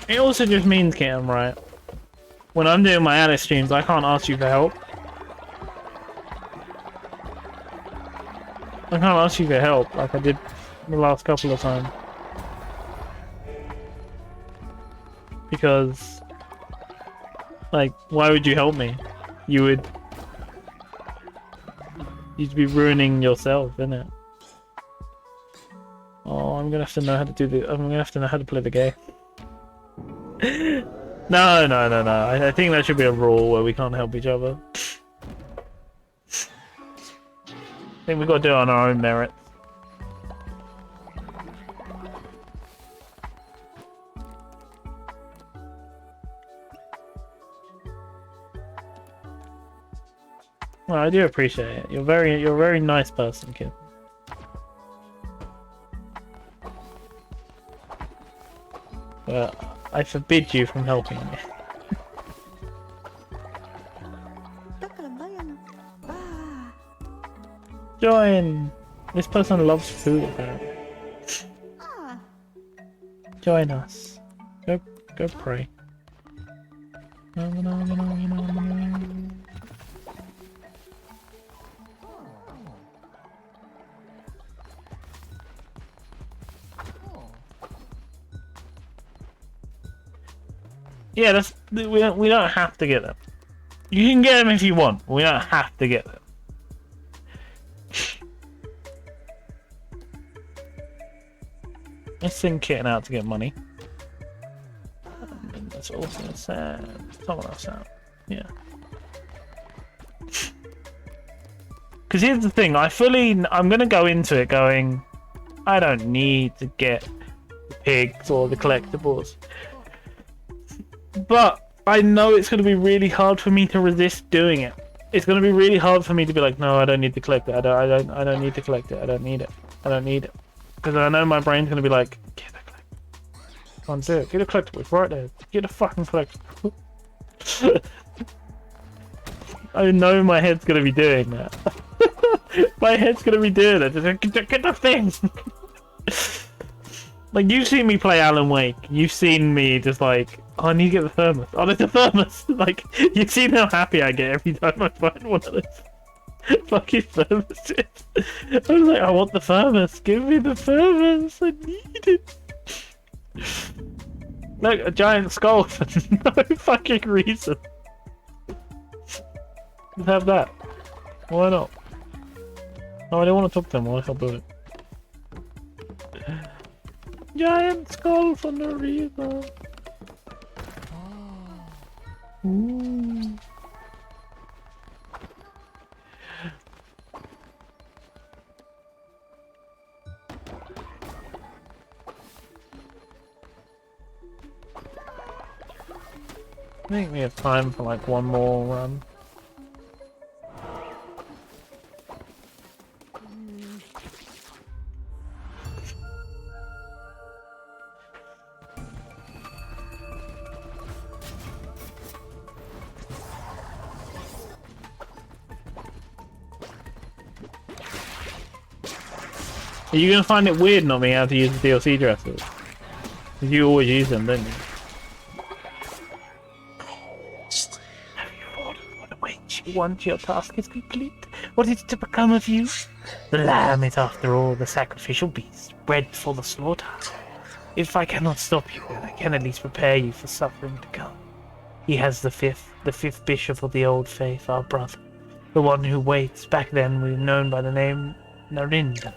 It also just means, Cam, right? When I'm doing my Alice streams, I can't ask you for help. I can't ask you for help like I did the last couple of times. Because, like, why would you help me? You'd be ruining yourself, innit? Oh, I'm gonna have to know how to do the. I'm gonna have to know how to play the game. No. I think that should be a rule where we can't help each other. I think we've got to do it on our own merits. Well, I do appreciate it. You're a very nice person, kid. But I forbid you from helping me. Join! This person loves food, apparently. Join us. Go pray. Yeah, we don't have to get them. You can get them if you want. We don't have to get them. Let's send Kitten out to get money. And that's also send someone else out. Yeah. Because here's the thing, I'm gonna go into it going, I don't need to get the pigs or the collectibles. But I know it's gonna be really hard for me to resist doing it. It's gonna be really hard for me to be like, no, I don't need to collect it. I don't need to collect it. I don't need it. I don't need it. Because I know my brain's gonna be like, get a collectible. Come on, do it. Get a collectible. It's right there. Get a fucking collectible. I know my head's gonna be doing that. My head's gonna be doing it. Just like, get the thing. Like, you've seen me play Alan Wake. You've seen me just like, oh, I need to get the thermos. Oh, there's a thermos. Like, you've seen how happy I get every time I find one of those fucking thermoses. I was like, I want the thermos. Give me the thermos. I need it. Look, a giant skull for no fucking reason. Let's have that. Why not? Oh, I don't want to talk to them. I want to help build it. Giant skull for no reason. Ooh. I think we have time for like one more run. Are you gonna find it weird not being able to use the DLC dresses? Because you always use them, don't you? Have you thought of what awaits you once your task is complete? What is to become of you? The lamb is, after all, the sacrificial beast, bred for the slaughter. If I cannot stop you, I can at least prepare you for suffering to come. He has the fifth bishop of the old faith, our brother. The one who waits. Back then we were known by the name Narinda.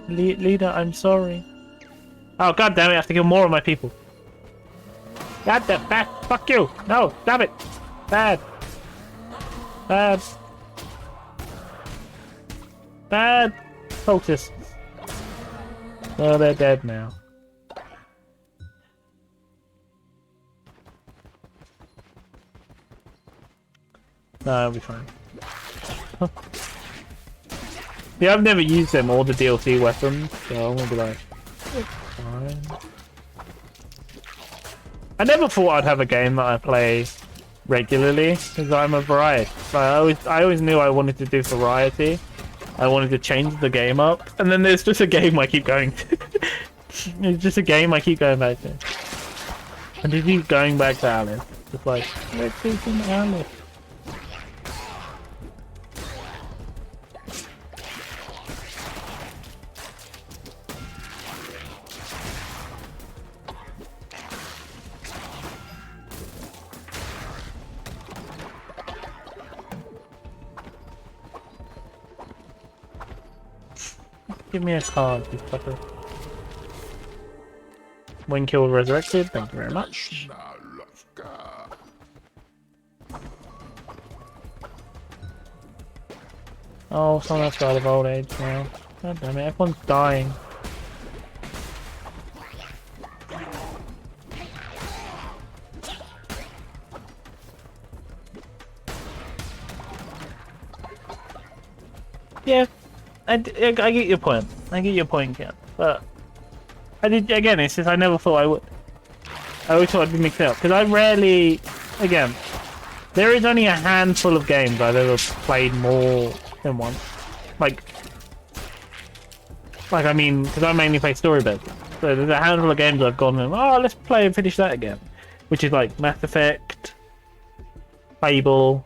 Leader, I'm sorry. Oh, god damn it, I have to kill more of my people. God damn, back, fuck you. No, stop it. Bad. Bad. Bad. Cultists. Oh, they're dead now. No, I'll be fine. Yeah, I've never used them or the DLC weapons, so I'm gonna be like, fine. I never thought I'd have a game that I play regularly, because I'm a variety. I always knew I wanted to do variety. I wanted to change the game up, and then there's just a game I keep going to. It's just a game I keep going back to. And to keep going back to Alice. Just like, let's do some Alice. Give me a card, you fucker. When killed, resurrected. Thank you very much. Oh, someone else died of old age now. God damn it, everyone's dying. Yeah. I get your point. I get your point, Ken. But I did again. It's just I never thought I would. I always thought I'd be mixed up because I rarely. Again, there is only a handful of games I've ever played more than once. Like I mean, because I mainly play story-based. So there's a handful of games I've gone and let's play and finish that again, which is like Mass Effect, Fable.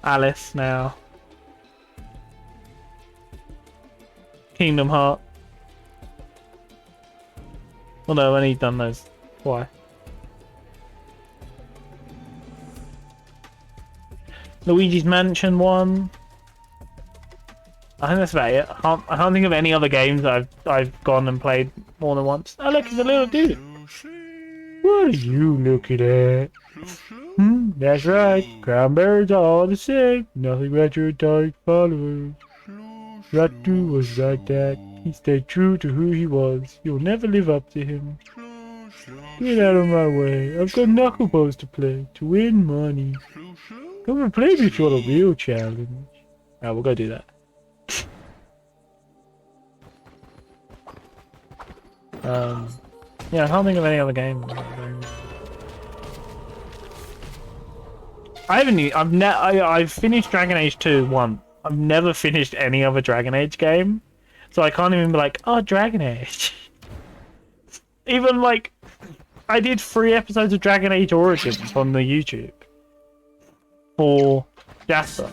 Alice now. Kingdom Heart. Well, no, I've only done those. Why? Luigi's Mansion 1. I think that's about it. I can't think of any other games that I've gone and played more than once. Oh look, it's a little dude. What are you looking at? That's right. Cranberries are all the same. Nothing but your dark followers. Ratu was like that. He stayed true to who he was. You'll never live up to him. Get out of my way. I've got knuckleballs to play. To win money. Come and play me for a real challenge. Alright, we'll go do that. Yeah, I can't think of any other game. I've finished Dragon Age 2 once. I've never finished any other Dragon Age game. So I can't even be like, oh, Dragon Age. Even like, I did 3 episodes of Dragon Age Origins on the YouTube. For Jasper.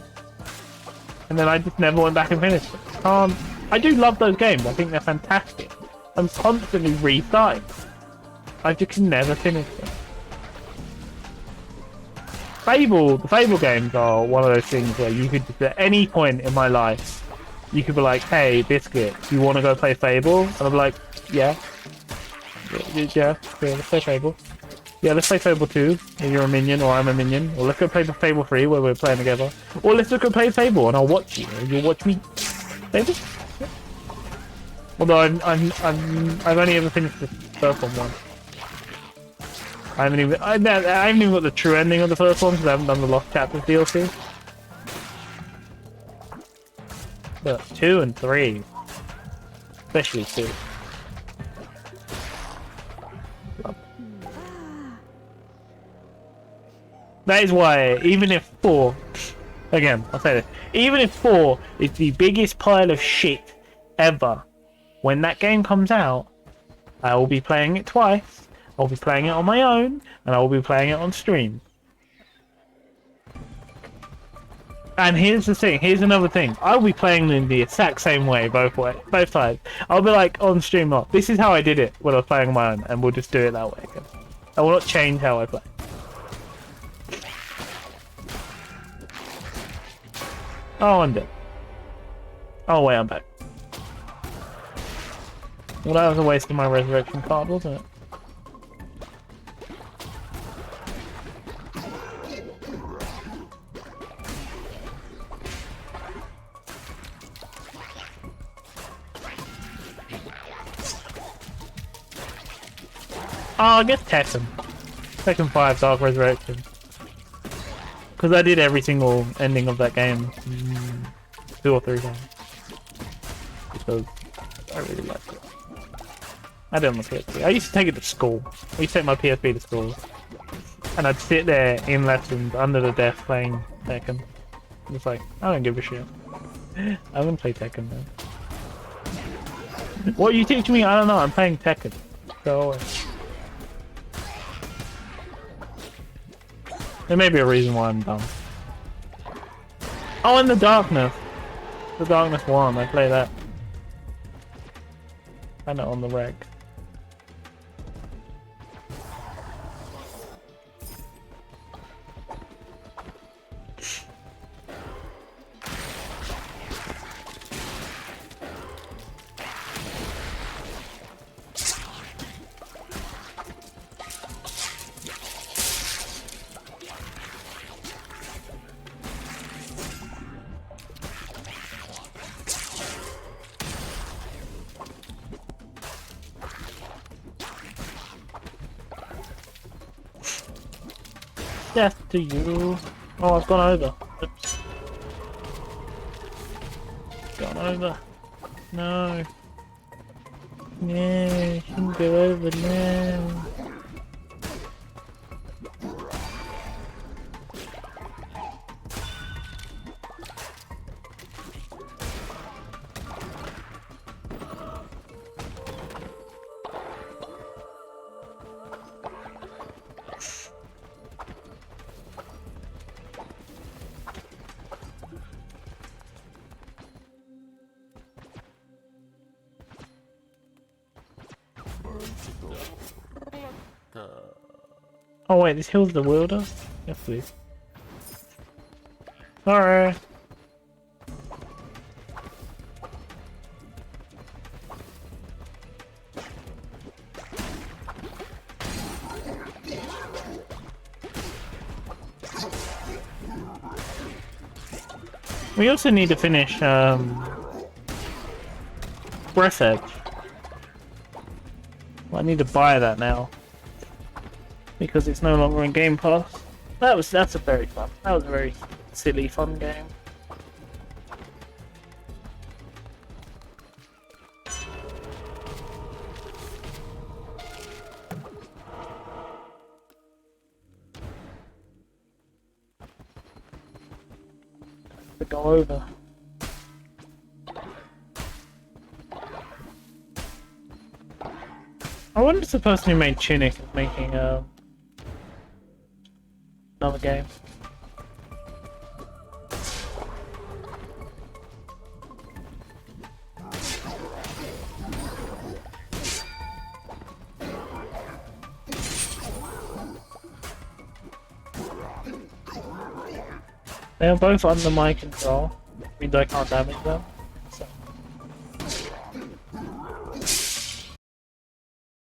And then I just never went back and finished it. I do love those games. I think they're fantastic. I'm constantly restarting. I just can never finish them. The Fable games are one of those things where you could, at any point in my life, you could be like, hey, Biscuit, do you want to go play Fable? And I'm like, yeah. Yeah, let's play Fable. Yeah, let's play Fable 2, if you're a minion or I'm a minion. Or let's go play Fable 3 where we're playing together. Or let's just go play Fable and I'll watch you and you'll watch me. Fable? Yeah. Although I've only ever finished the first one once. I haven't even got the true ending of the first one because I haven't done the Lost Chapters DLC. But 2 and 3, especially 2. That is why, even if 4, again, I'll say this, even if 4 is the biggest pile of shit ever, when that game comes out, I will be playing it twice. I'll be playing it on my own, and I'll be playing it on stream. And here's the thing, here's another thing. I'll be playing in the exact same way, both sides. I'll be like on stream, not. This is how I did it when I was playing on my own, and we'll just do it that way again. I will not change how I play. Oh, I'm dead. Oh wait, I'm back. Well, that was a waste of my resurrection card, wasn't it? Oh, I guess Tekken. Tekken 5 Dark Resurrection. Because I did every single ending of that game 2 or 3 times. Because I really liked it. I did it on the PSP. I used to take it to school. I used to take my PSP to school. And I'd sit there in lessons under the desk playing Tekken. It's like, I don't give a shit. I'm gonna play Tekken now. What are you teaching me? I don't know, I'm playing Tekken. Go away. There may be a reason why I'm dumb. Oh, and the Darkness! The Darkness 1, I play that. I know, on the reg. Death to you. Oh, I've gone over. Oops. Gone over. No. No, shouldn't go over now. Oh wait, this heals the wielder? Yes please. Sorry. We also need to finish Breath Edge. Well, I need to buy that now. Because it's no longer in Game Pass. That's a very fun. That was a very silly, fun game. To go over. I wonder if the person who made Tunic is making another game. They are both under my control, which means I can't damage them.